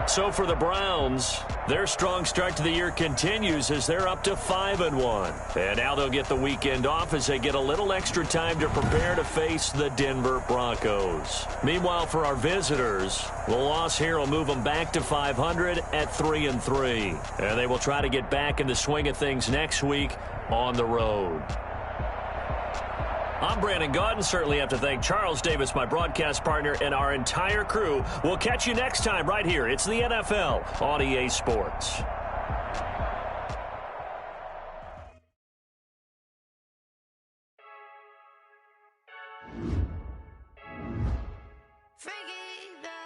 So for the Browns, their strong start to the year continues as they're up to 5-1. And now they'll get the weekend off as they get a little extra time to prepare to face the Denver Broncos. Meanwhile, for our visitors, the loss here will move them back to 500 at 3-3. And they will try to get back in the swing of things next week on the road. I'm Brandon Gaudin. Certainly have to thank Charles Davis, my broadcast partner, and our entire crew. We'll catch you next time right here. It's the NFL on EA Sports.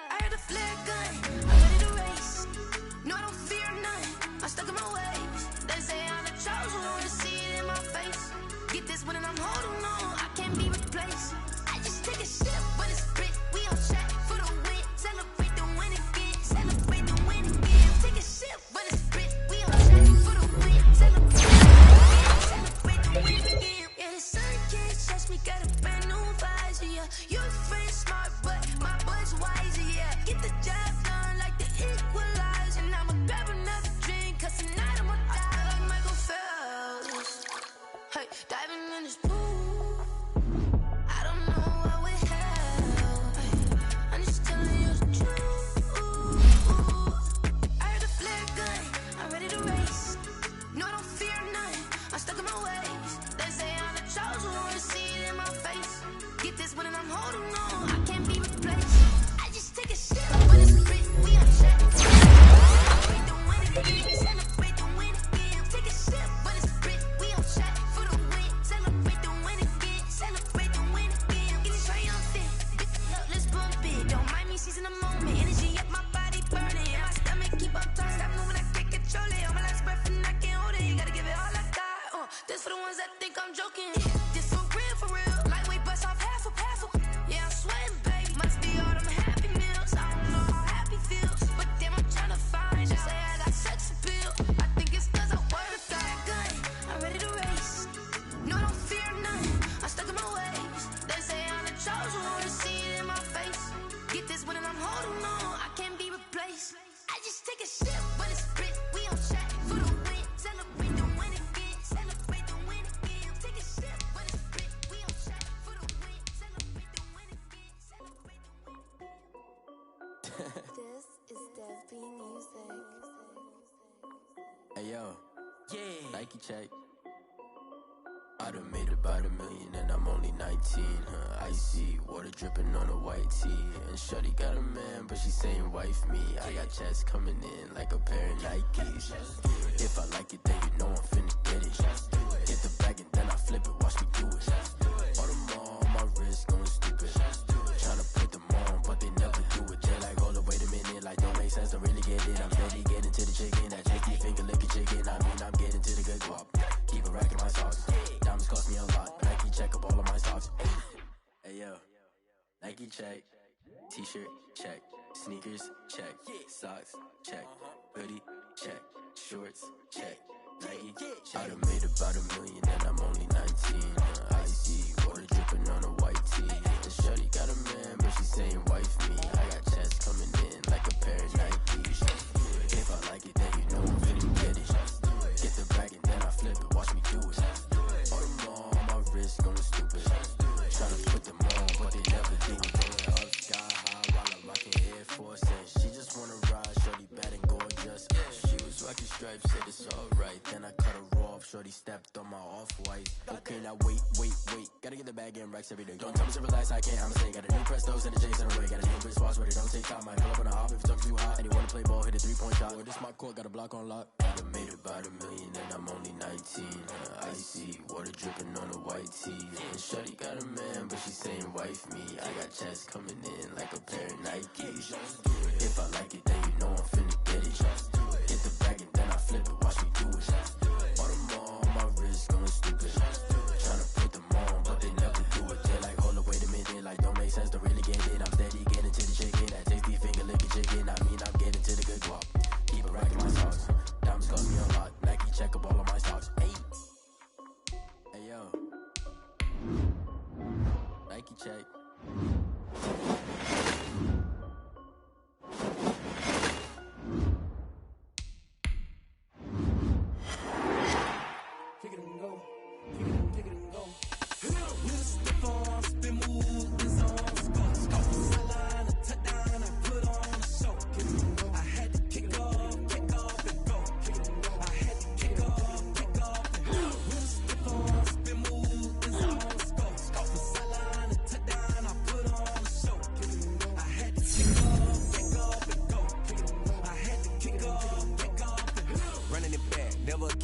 I heard a flare gun, I'm ready to race. No, I don't fear none, I'm stuck in my ways. They say I'm the chosen one, to see it in my face. Get this one and I'm holding on, I can't be replaced. I just take a sip when it's split, we on track for the win. Celebrate the win again, celebrate the win again. Take a sip when it's split, we on track for the win. Celebrate the win again. Yeah, the sun can't touch me, got a brand new visor, yeah. Your friend smart, but my boy's wiser, yeah. Get the job done like the equalizer. And I'ma grab another drink, cause tonight I'ma die like Michael Phelps. Hey, diving in this pool, I don't know what we have. Hey, I'm just telling you the truth. I heard a flare gun, I'm ready to race. No, I don't fear none, I'm stuck in my ways. They say I'm the chosen one, to see it in my face. Get this one and I'm holding on, I can't be replaced. I just take a sip when it's split, we on track. Celebrate the win again, celebrate the win again. Take a sip when it's split, we on track for the win. Celebrate the win again, celebrate the win again. It's triumphant, let's bump it. Don't mind me seizing the moment, energy up my body burning. My stomach keep up tight, stop moving, I can't control it. On my last breath and I can't hold it, you gotta give it all I got. This for the ones that think I'm joking. This for real. Lightweight bust off half a. Yeah, I'm sweating, baby. Must be all them happy meals. I don't know how happy feels, but damn, I'm trying to find. They say I got sex appeal. I think it's cause I wear the fire gun. I'm ready to race. No, I don't fear none. I'm stuck in my ways. They say I'm the chosen one, to see it in my face. Get this one and I'm holding on, I can't be replaced. I just take a sip when it's split. We on track for the win. Celebrate the win again. Celebrate the win again. Take a sip when it's split. We on track for the win. Celebrate the win again. Celebrate the win again. This is Dev B Music. Hey yo, yeah, Nike check. I done made about $1 million and I'm only 19, icy, water dripping on a white tee. And shorty got a man, but she saying wife me. I got checks coming in like a pair of Nikes. If I like it, then you know I'm finna get it. Get the bag and then I flip it, watch me do it. All them on my wrist going stupid. Tryna put them on, but they never do it. They're like, hold up, wait a minute, like don't make sense to really get it. I'm steady getting to the chicken, that chicky finger licking chicken. I mean, I'm getting to the good guap. Keep a rack in my socks. Diamonds cost me a lot, Nike check up all of my stocks. Hey yo, Nike check, t-shirt check, sneakers check, socks check, hoodie check, shorts check, Nike check. I done made about $1 million and I'm only 19. Icy, water dripping on a white tee. And shorty got a man, but she saying wife me. I got checks coming in like a pair of Nikes. If I like it, then you know I'm finna get it. Get the bag and then I flip it, watch me do it. All them on my wrist going stupid. Tryna put them on, but they never do it. Going up sky high while I'm rocking Air Force. And she just wanna ride, shorty bad and gorgeous. She was rocking stripes, said it's alright. Then I cut her off, shorty stepped on my off-white. Okay, now wait. Gotta get the bag and racks every day. Don't tell me to relax, I can't, I'ma say. Got a new Prestos and a Jason away. Got a new bitch watch, but it don't take time. Might pull up on a hop if it's too hot. And he wanna play ball, hit a 3-point shot. Or this my court, got a block on lock. I done made about $1 million and I'm only 19. Icy, water dripping on a white tee. And shorty got a man, but she saying wife me. I got checks coming in like a pair of Nikes. If I like it, then you know I'm finna get it. Get the bag and then I flip it, watch me do it. All them on my wrist going stupid. Tryna put them on, but they never do it. They're like, hold up, wait a minute, like don't make sense to really get it. I'm steady getting to the chicken, that tasty finger licking chicken. I mean, I'm getting to the good guap. Keep a rack in my socks. Diamonds cost me a lot. Nike check up all of my stocks. Hey yo, Nike check.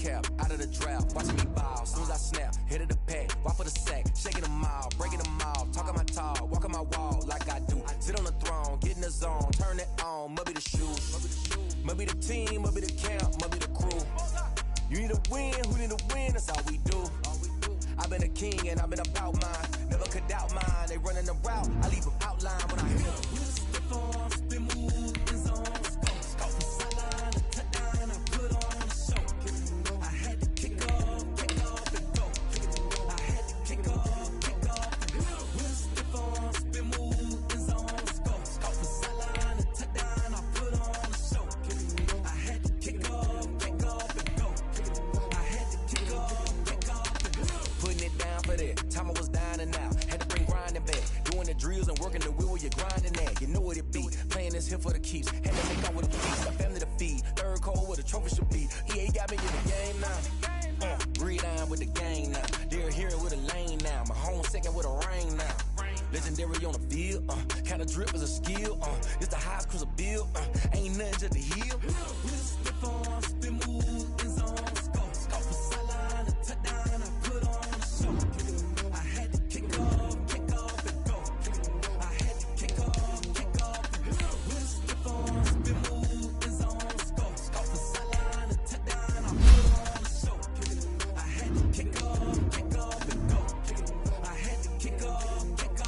cap, out of the drought. Watching me ball, soon as I snap, hit of the pack, walk for the sack, shaking them all, breaking them all, talking my talk, walking my wall like I do. Sit on the throne, get in the zone, turn it on, must be the shoes, must be the team, must be the camp, must be the crew. You need a win, who need a win, that's all we do. I've been a king and I've been about mine, never could doubt mine. They running the route, I leave them outline when I hear them. Spin move, in zone, scope from sideline to touchdown, I put on a show. I had to kick off and go. I had to kick off and go. Stiff on, spin move, in zone, scope from sideline to touchdown, I put on a show. I had to kick off and go. I had to kick off and go. Putting it down for that, time I was down and out. Had to bring grinding back, doing the drills and working the wheel where you're grinding at. You know what it be, playing this here for the keeps. Had to make out with a piece, got family to feed. Third cold where the trophy should be. EA got me in the game now. Breathe down with the game now. They're here with a lane now. My home second with a rain now. Legendary on the field, kinda drip as a skill. It's the highest cruiser bill, ain't nothing to the hill. Slip on, spin move, in zone, scope from sideline to touchdown, I put on a show. I had to kick off and go. I had to kick off and go. Slip on, spin move, in zone, scope from sideline to touchdown, I put on a show. I had to kick off and go. I had to kick off and go.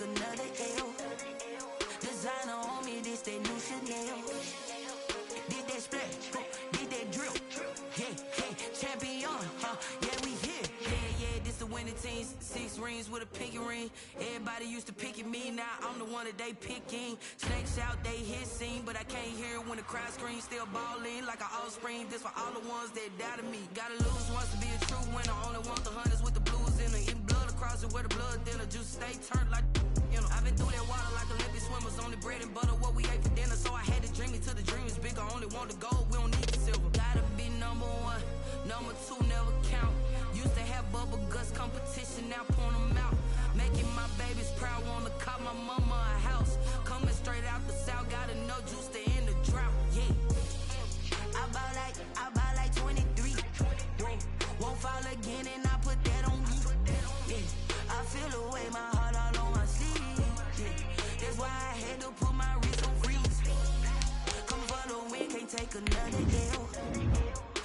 take another L. Designer on me, this that new Chanel. Did that splash, did that drill. Yeah, champion, yeah, we here. Yeah, this the winning team. 6 rings with a pinky ring. Everybody used to pick at me, now I'm the one that they picking. Snakes out, they hit scene, but I can't hear it when the crowd screams. Still ballin' like an offspring. This for all the ones that doubted me. Gotta lose once to be a true winner. Only want the hunters with the blues in it. Eating blood across it where the blood thinner. Juice stay turned like, you know. I've been through that water like Olympic swimmers. Only bread and butter, what we ate for dinner. So I had to dream it till the dream is bigger. Only want the gold, we don't need the silver. Gotta be number 1, number 2 never count. Used to have bubble guts competition, now point them out. Making my babies proud, wanna cop my mama a house. Coming straight out the south, gotta know juice to end the drought. Yeah, I buy like 23. Won't fall again and I put that on me. Yeah, I feel away, my heart all on my sleeve. Yeah, that's why I had to put my wrist on freeze. Come for the win, can't take another L.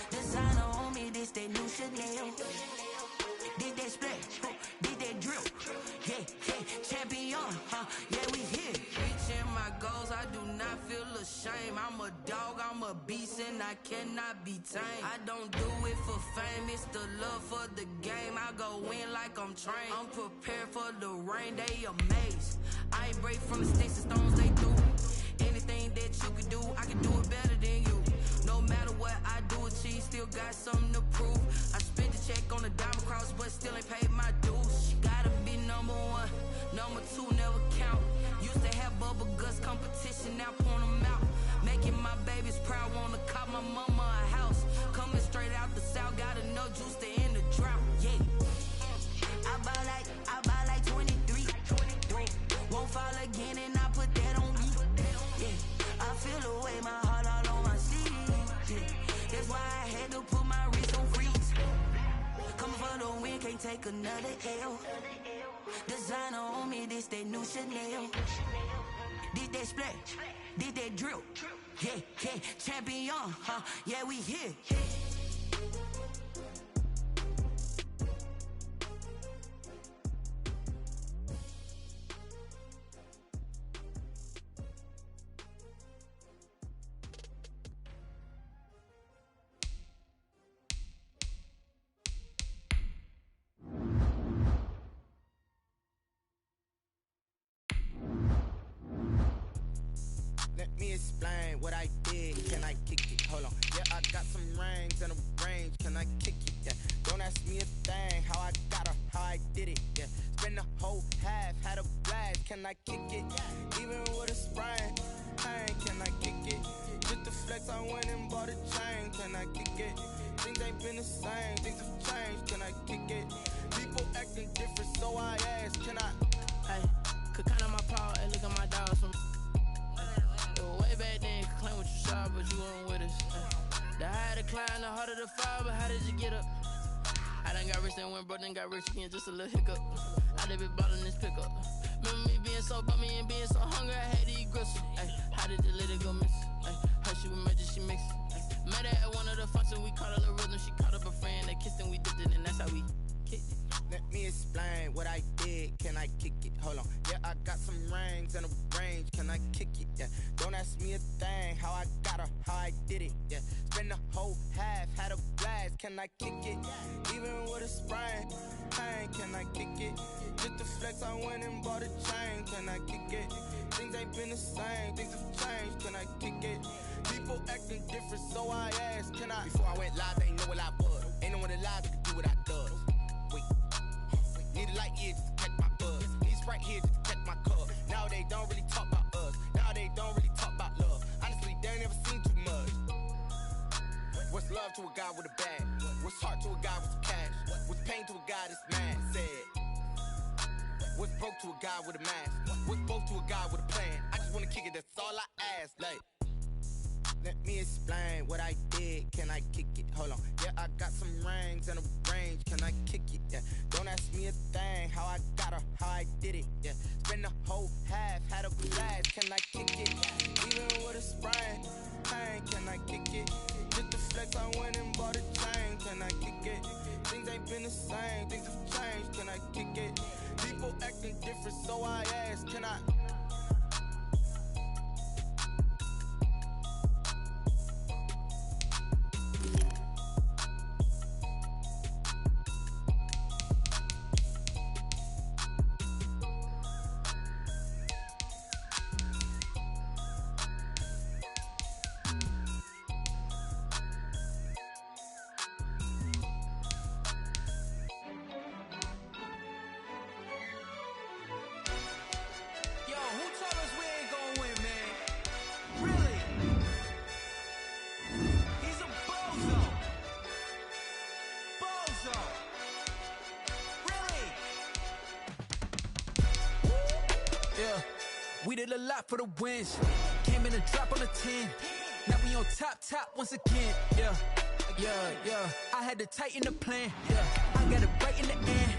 Designer on me, this that new Chanel. Did that splash, did that drill. Yeah, champion, yeah, we here. Reaching my goals, I do not feel ashamed. I'm a dog, I'm a beast, and I cannot be tamed. I don't do it for fame, it's the love for the game. I go in like I'm trained. I'm prepared for the rain, they amazed. I ain't break from the sticks and stones they do. Anything that you can do, I can do it better than you. No matter what I do achieve, still got something to prove. I spent the check on the diamond cross, but still ain't paid my dues. Gotta be number 1, number 2 never count. Used to have bubble guts competition, now point them out. Making my babies proud, wanna cop my mama a house. Coming straight out the south, gotta know juice to end the drought. Yeah, I buy like 23. Won't fall again and I put that on me. Yeah, I feel away, my heart all on my sleeve. Yeah, that's why I had to put my wrist on freeze. Come for the win, can't take another L. Designer on me, this that new Chanel. Did that splash, did that drill. Yeah, champion, yeah, we here. Let me explain what I did. Can I kick it? Hold on. Yeah, I got some rings and a range. Can I kick it? Yeah. Don't ask me a thing. How I got her, how I did it. Yeah. Spend the whole half, had a blast. Can I kick it? Even with a sprain. Hey, can I kick it? Just the flex, I went and bought a chain. Can I kick it? Things ain't been the same. Things have changed. Can I kick it? People acting different, so I ask. Can I? Hey, could count on my paw and look at my dogs from. Way back then, could claim what you saw, but you weren't with us. The higher the climb, the harder the fall, but how did you get up? I done got rich, then went broke, then got rich again, just a little hiccup. I done been ballin' this pickup. Remember me being so bummy and being so hungry, I had to eat gristle. Ay, how did the lady go miss? Ay, her she was magic, she mixed. Met her at one of the functions, we caught a little rhythm, she caught up a friend, they kissed and we dipped it, and that's how we kicked it. Let me explain what I did. Can I kick it? Hold on. Yeah, I got some rings and a range. Can I kick it? Yeah. Don't ask me a thing. How I got her, how I did it. Yeah. Spend the whole half, had a blast. Can I kick it? Even with a sprain. Hey, can I kick it? Just the flex, I went and bought a chain. Can I kick it? Things ain't been the same. Things have changed. Can I kick it? People acting different, so I asked. Can I? Before I went live, they ain't know what I was. Ain't no one alive that could do what I does. Need a light here just to catch my buzz. Need Sprite here just to catch my cup. Now they don't really talk about us. Now they don't really talk about love. Honestly, they ain't never seen too much. What's love to a guy with a bag? What's heart to a guy with some cash? What's pain to a guy that's mad? Said. What's broke to a guy with a mask? What's both to a guy with a plan? I just wanna kick it, that's all I ask. Like, let me explain what I did. Can I kick it? Hold on. Yeah, I got some rings and a range. Can I kick it? Yeah. Don't ask me a thing. How I got her, how I did it. Yeah. Spend the whole half, had a blast. Can I kick it? Even with a sprain. Hey, can I kick it? Just the flex, I went and bought a chain. Can I kick it? Things ain't been the same, things have changed, can I kick it? People acting different, so I ask, can I? We did a lot for the wins. Came in a drop on a 10. Now we on top once again. Yeah. I had to tighten the plan. Yeah. I got it right in the end.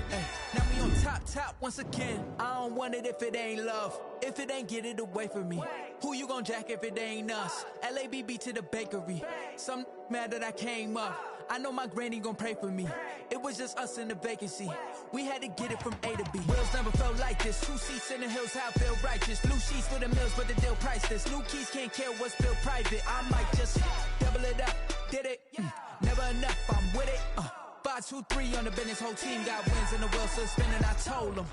Now we on top once again. I don't want it if it ain't love. If it ain't, get it away from me. Who you gon' jack if it ain't us? LABB to the bakery. Some mad that I came up. I know my granny gon' pray for me. It was just us in the vacancy. We had to get it from A to B. Wheels never felt like this. 2 seats in the hills, how I feel righteous. Blue sheets for the mills, but the deal priceless. New keys can't care what's built private. I might just double it up. Did it? Never enough, I'm with it. 5, 2, 3 on the business. Whole team got wins and the wheels still spinning. I told them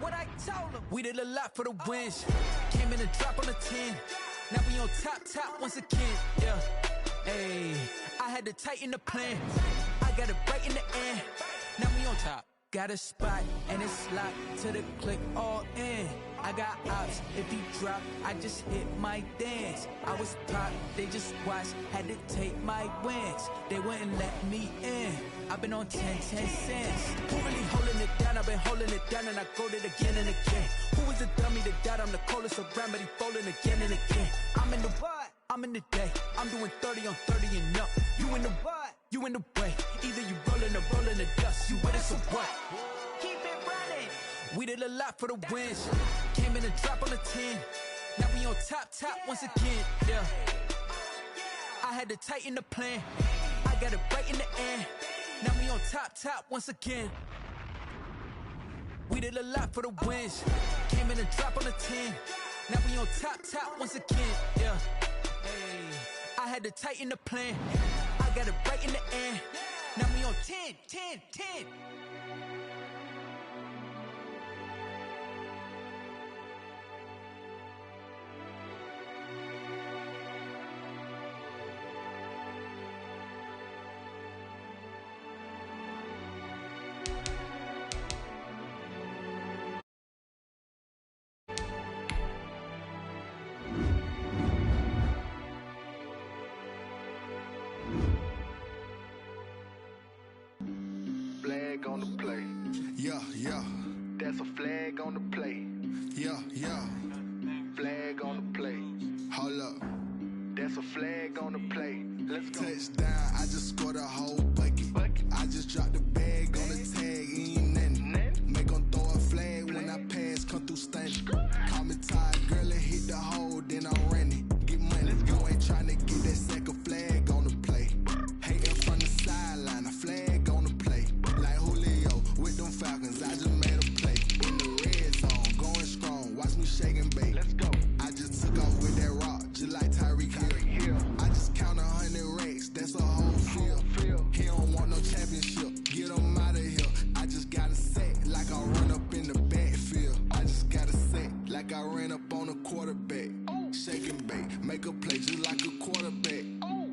what I told them. We did a lot for the wins. Came in a drop on a 10. Now we on top once again. Yeah. Hey, I had to tighten the plan. I got it right in the end. Now we on top. Got a spot and it's locked to the click all in. I got ops, if he drop, I just hit my dance. I was pop, they just watched, had to take my wins. They wouldn't let me in. I've been on 10 cents. Who really holding it down? I've been holding it down and I go it again and again. Who is the dummy that died? I'm the coldest around, but he folding again and again. I'm in the what? I'm in the day. I'm doing 30 on 30 and up. You in the what? You in the way. Either you rolling or rolling the dust. You with us or what? Keep it running. We did a lot for the wins. Came in a drop on a 10. Now we on top once again. Yeah. I had to tighten the plan. I got it right in the end. Now we on top once again. We did a lot for the wins. Came in a drop on a 10. Now we on top once again. Yeah. Hey, I had to tighten the plan. I got it right in the end. Now we on 10. Flag on the play. Yeah. That's a flag on the play. Yeah. Flag on the play. Hold up. That's a flag on the play. Let's go. Touchdown, I just scored a whole bucket. I just dropped the bag on the tag, ain't nothing. Make 'em throw a flag when I pass, come through stunning. Call me tired, girl, and hit the hole, then I'm running. Get money, you ain't tryna get that second flag on the play. Hating from the sideline, a flag on the play. Like Julio with them Falcons, I just made a play. In the red zone, going strong, watch me shake and bake. Let's go. I just took off with that rock, just like Tyreek Hill. I just count 100 racks, that's a whole field. He don't want no championship, get him out of here. I just got a set, like I run up in the backfield. I just got a set, like I ran up on a quarterback. Shake and bake, make a play just like a quarterback.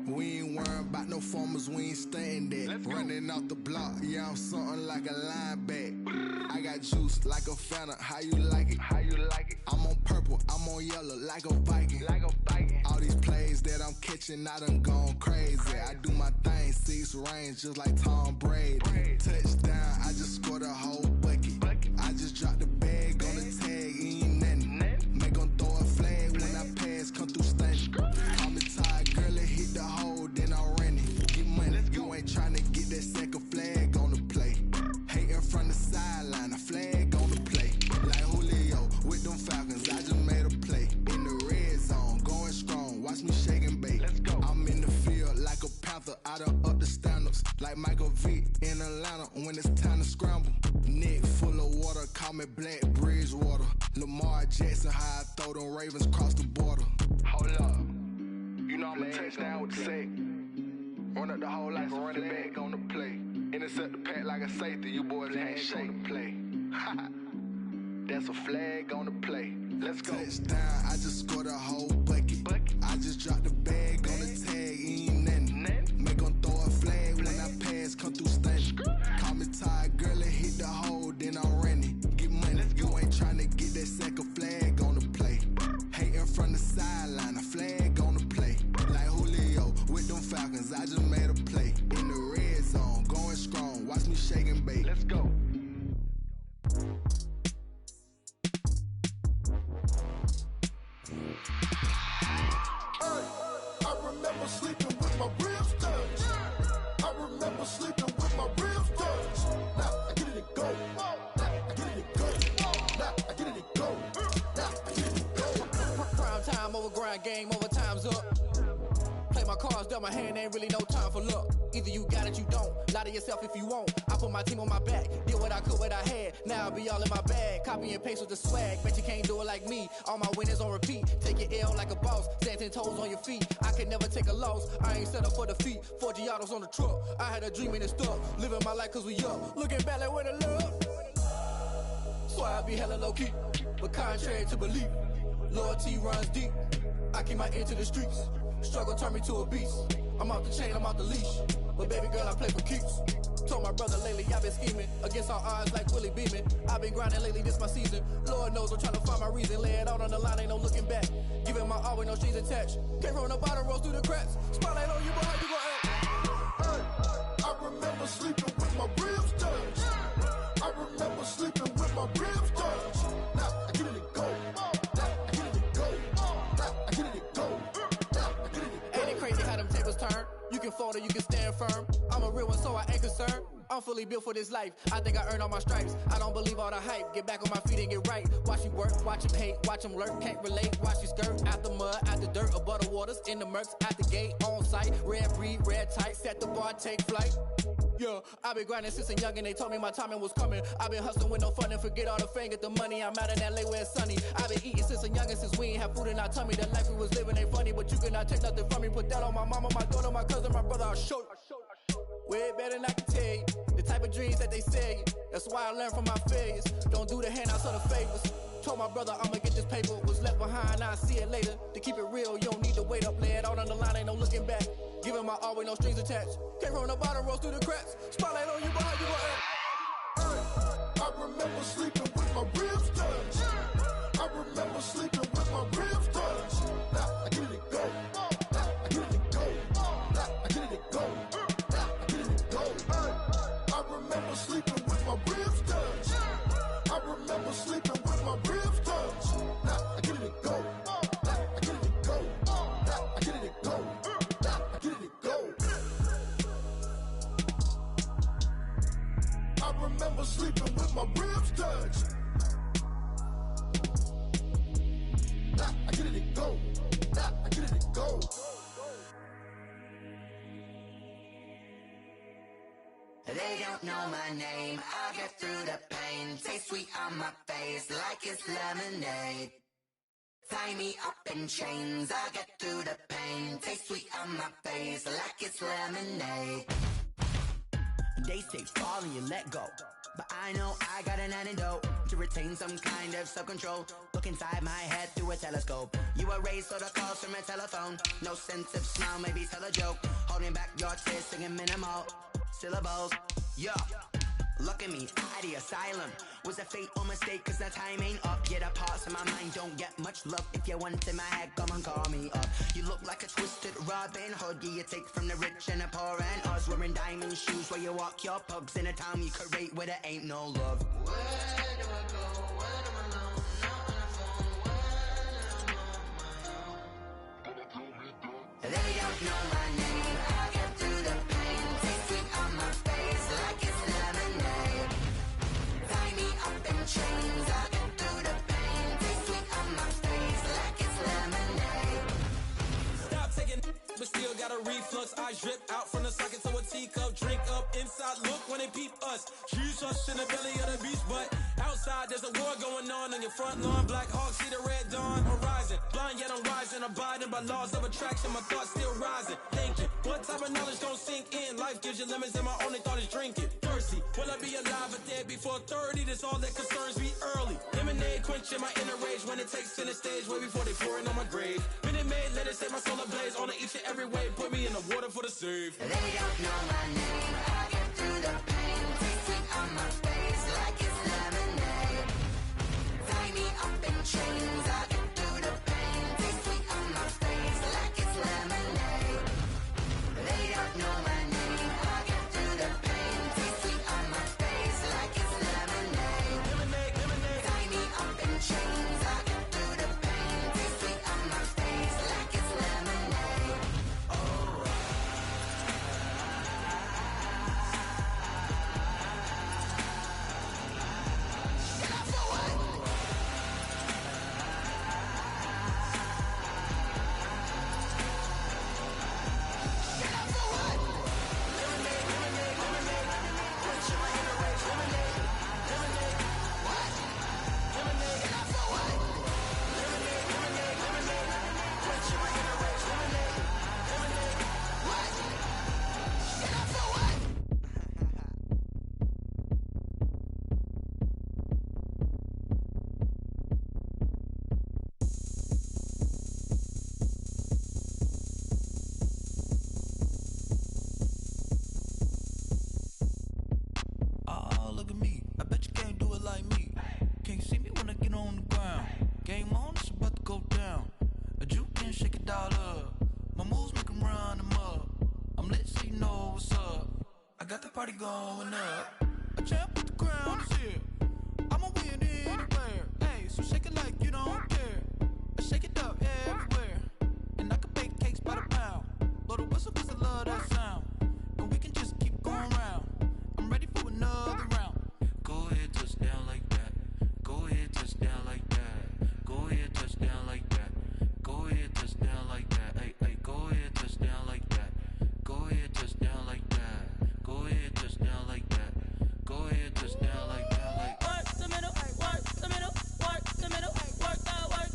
We ain't worrying about no formers, we ain't staying there. Running out the block, yeah, I'm something like a lineback. I got juice like a Fanta, how you like it? I'm on purple, I'm on yellow, like a Viking. All these plays that I'm catching, I done gone crazy. I do my thing, 6 range, just like Tom Brady. Touchdown, I just scored a whole bucket. I just dropped the bag on the tag, ain't nothing. Make 'em throw a flag when I pass, come through stunning. Call me tired, girl, and hit the hole, then I'm running. Get money, you ain't tryna get that second flag on the play. Hating from the sideline, a flag on the play. Like Julio with them Falcons, I just made a play. In the red zone, going strong, watch me shake and bake. I'm in the field like a panther, I done up the standards. Like Michael Vick in Atlanta when it's time to scramble. Neck full of water, call me Black Bridgewater. Lamar Jackson, how I throw them Ravens cross the border. Hold up, you know I'm a touchdown with the sack. Run up the whole like a running back on the play. Intercept the pack like a safety, you boys ain't shake the play. That's a flag on the play. Let's go. Touchdown, I just scored a whole bucket. I just dropped the bag on the tag, ain't nothing. Make them throw a flag when I pass, come through stunning. Call me tired, girl, and hit the hole, then I'm running. Get money, you ain't trying to get that second flag on the play. Hating from the sideline, a flag on the play. Like Julio with them Falcons, I just made a play. In the red zone, going strong, watch me shake and bake. Let's go. I remember sleeping with my ribs touched. I remember sleeping with my ribs touched. Now I get it to go. Now I get it to go. Now I get it to go. Now I get it to go. Prime time over grind game, over time's up. Play my cards, dealt my hand, ain't really no time for luck. Either you got it, you don't. Lie to yourself if you won't. I put my team on my back, did what I could, what I had. Now I be all in my bag, copy and paste with the swag. Bet you can't do it like me. All my winners on repeat. Take your L like a boss, stand 10 toes on your feet. I can never take a loss. I ain't set up for defeat. 4 Giottos on the truck. I had a dream and it stuck. Living my life cause we up. Looking back like where the love. So I be hella low key, but contrary to belief, loyalty runs deep. I keep my ear to the streets. Struggle turned me to a beast. I'm off the chain, I'm off the leash. But baby girl, I play for keeps. Told my brother lately, I've been scheming against all odds like Willie Beeman. I've been grinding lately, this my season. Lord knows I'm trying to find my reason. Lay it out on the line, ain't no looking back. Giving my all with no strings attached. Came from the bottom, rose through the cracks. Spotlight on you, boy, how you gon' act? Hey, I remember sleeping with my ribs touched. I remember sleeping with my ribs touched. Now I get it to go. Now I get it to go. Now I get it to go. Now I get it to go. Ain't it crazy how them tables turn? You can fold or you can stand firm. I'm a real one, so I ain't concerned. I'm fully built for this life. I think I earned all my stripes. I don't believe all the hype. Get back on my feet and get right. Watch you work, watch him hate, watch him lurk. Can't relate, watch you skirt. Out the mud, out the dirt, above the waters, in the murks, out the gate, on site. Red breed, red tight, set the bar, take flight. Yeah, I been grinding since a young and they told me my timing was coming. I been hustling with no fun and forget all the fame, get the money. I'm out in LA where it's sunny. I been eating since a young and since we ain't have food in our tummy. The life we was living ain't funny, but you cannot take nothing from me. Put that on my mama, my daughter, my cousin, my brother, I'll show you. Way better than I can tell you. The type of dreams that they sell you. That's why I learned from my failures. Don't do the handouts or the favors. Told my brother I'ma get this paper. Was left behind, I'll see it later. To keep it real, you don't need to wait up. Lay it out on the line, ain't no looking back. Giving my all with no strings attached. Came from the bottom, rose through the cracks. Spotlight on you, boy, how you gon' act? I remember sleeping with my ribs touched. I remember sleeping with my ribs touched. Now I get it to go. Now I get it to go. Now I get it to go. Now I get it to go. I remember sleeping with my ribs touched. I remember sleeping with my ribs touched. Now I get it to go. Now I get it to go. Now I get it to go. Now I get it to go. I remember sleeping with my ribs touched. Now I get it to go. Now I get it to go. They don't know my name, I'll get through the pain. Taste sweet on my face like it's lemonade. Tie me up in chains, I'll get through the pain. Taste sweet on my face like it's lemonade. They say fall and you let go, but I know I got an antidote to retain some kind of self-control. Look inside my head through a telescope. You erase all the calls from a telephone. No sense of smile, maybe tell a joke. Holding back your tears, singing minimal syllables. Yeah, look at me, at the asylum. Was a fate or mistake, cause the time ain't up. Yet a parts of my mind don't get much love. If you want in my head, come and call me up. You look like a twisted Robin Hood. Yeah, you take from the rich and the poor and us. Wearing diamond shoes where you walk your pugs. In a town you create where there ain't no love. Where do I go when I'm alone? Not on the phone when I'm on my own. They don't know my name, I'll get through the pain. Taste sweet on my face like it's lemonade. Tie me up in chains, I'll get through the pain. Taste sweet on my face like it's lemonade. Stop taking, but still got a reflux. I drip out from the socket to a teacup, drink up. inside look when they peep us. Choose us in the belly of the beast, but outside there's a war going on your front lawn. Black Hawk, see the red dawn horizon. Blind yet I'm rising, abiding by laws of attraction. My thoughts still rising. Thinking, what type of knowledge gon' sink in? Life gives you lemons and my only thought is drinking. Thirsty, will I be alive or dead before 30? That's all that concerns me early. Lemonade quenching my inner rage when it takes center stage way before they pour it on my grave. Minute Maid, let it set my soul ablaze. On each and every way, put me in the water for the save. They don't know my name. I get through the pain. Taste sweet on my face like it's lemonade. Tie me up in chains. I get through the pain. Taste sweet on my face like it's lemonade. They don't know my name. I get through the pain. Taste sweet on my face like it's lemonade. Lemonade. Tie me up in chains. I get through the pain. Taste sweet on my face like it's lemonade. Oh, look at me. I bet you can't do it like me. Can't see me when I get on the ground. Game on, it's about to go down. A juke and shake it all up. My moves make 'em run them up. I'm lit so you know what's up. I got the party going up. A champ with the crown is here. I'ma win anywhere. Hey, so shake it like you don't care. I shake it up everywhere. And I can bake cakes by the pound. Blow the whistle 'cause I love that sound. And we can just keep going round. I'm ready for another round. Go ahead, touch down like that. Go ahead, touch down like that. Go ahead, touch down like that. Go ahead, touch down like that. Hey, hey, go ahead, touch down like that. Go ahead, touch down like that. Go ahead, touch down like that. Go ahead, touch down like that. Like Work the middle, work the middle, work the middle, work out, work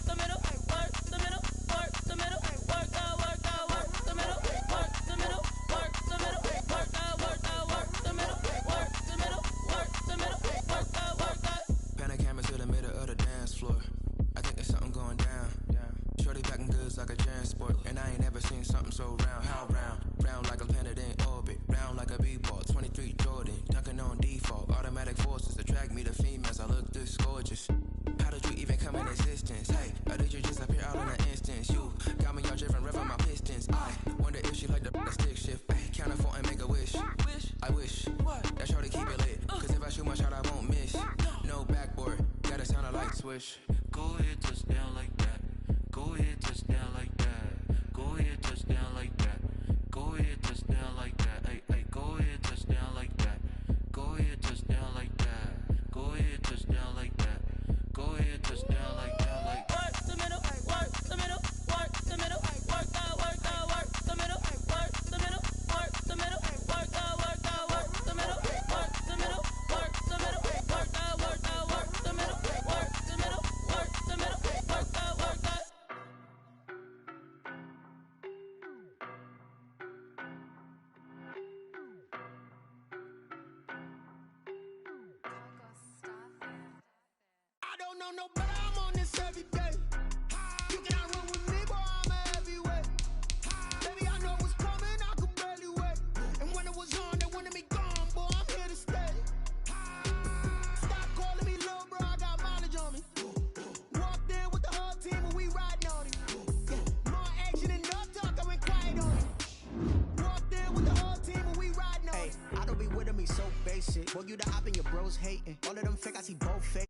the middle, work the middle, work the middle, work out, work the middle, work the middle, work the middle, work out, work the middle, work the middle, work the middle, work out. Panic camera to the middle of the dance floor. I think there's something going down. Shorty packing goods like a transport. And I ain't never seen something so round. How round? Round like a planet in orbit. Round like a b-ball. 23 Jordan. Dunking on default. Automatic forces attract me to females. I look this gorgeous. How did you even come in existence? Hey, or did you just appear out in an instance? You got me all driven, revving my pistons. I wonder if she like the stick shift. Ay, count a 4 and make a wish. I wish that shorty keep it lit. Cause if I shoot my shot, I won't miss. No backboard. Gotta sound a light switch. go ahead, touch down like that. Go ahead, touch down like that. Go ahead, touch down like that. Go ahead, touch down like that. Hey, hey, go ahead, touch down like that. Go ahead, touch down like that. Go ahead, touch down like that. Go ahead, touch down like that. Like work the middle, work the middle, work the middle, work out, work the middle, work the middle, work the middle, work out, work the middle, work the middle, work the middle, work out, work the middle, work the middle, work the middle, work out, work out. I don't know no better, I'm on this every day. You cannot run with me, boy, I'm a heavyweight. Baby, I know what's coming, I could barely wait. And when it was on, they wanted me gone, boy, I'm here to stay. Stop calling me little bro, I got mileage on me. Walked in with the whole team and we riding on it. Yeah, more action and no talk, I went quiet on it. Walked in with the whole team and we riding on it. I don't be with me so basic. Boy, you the op and your bros hating. All of them fake, I see both fake.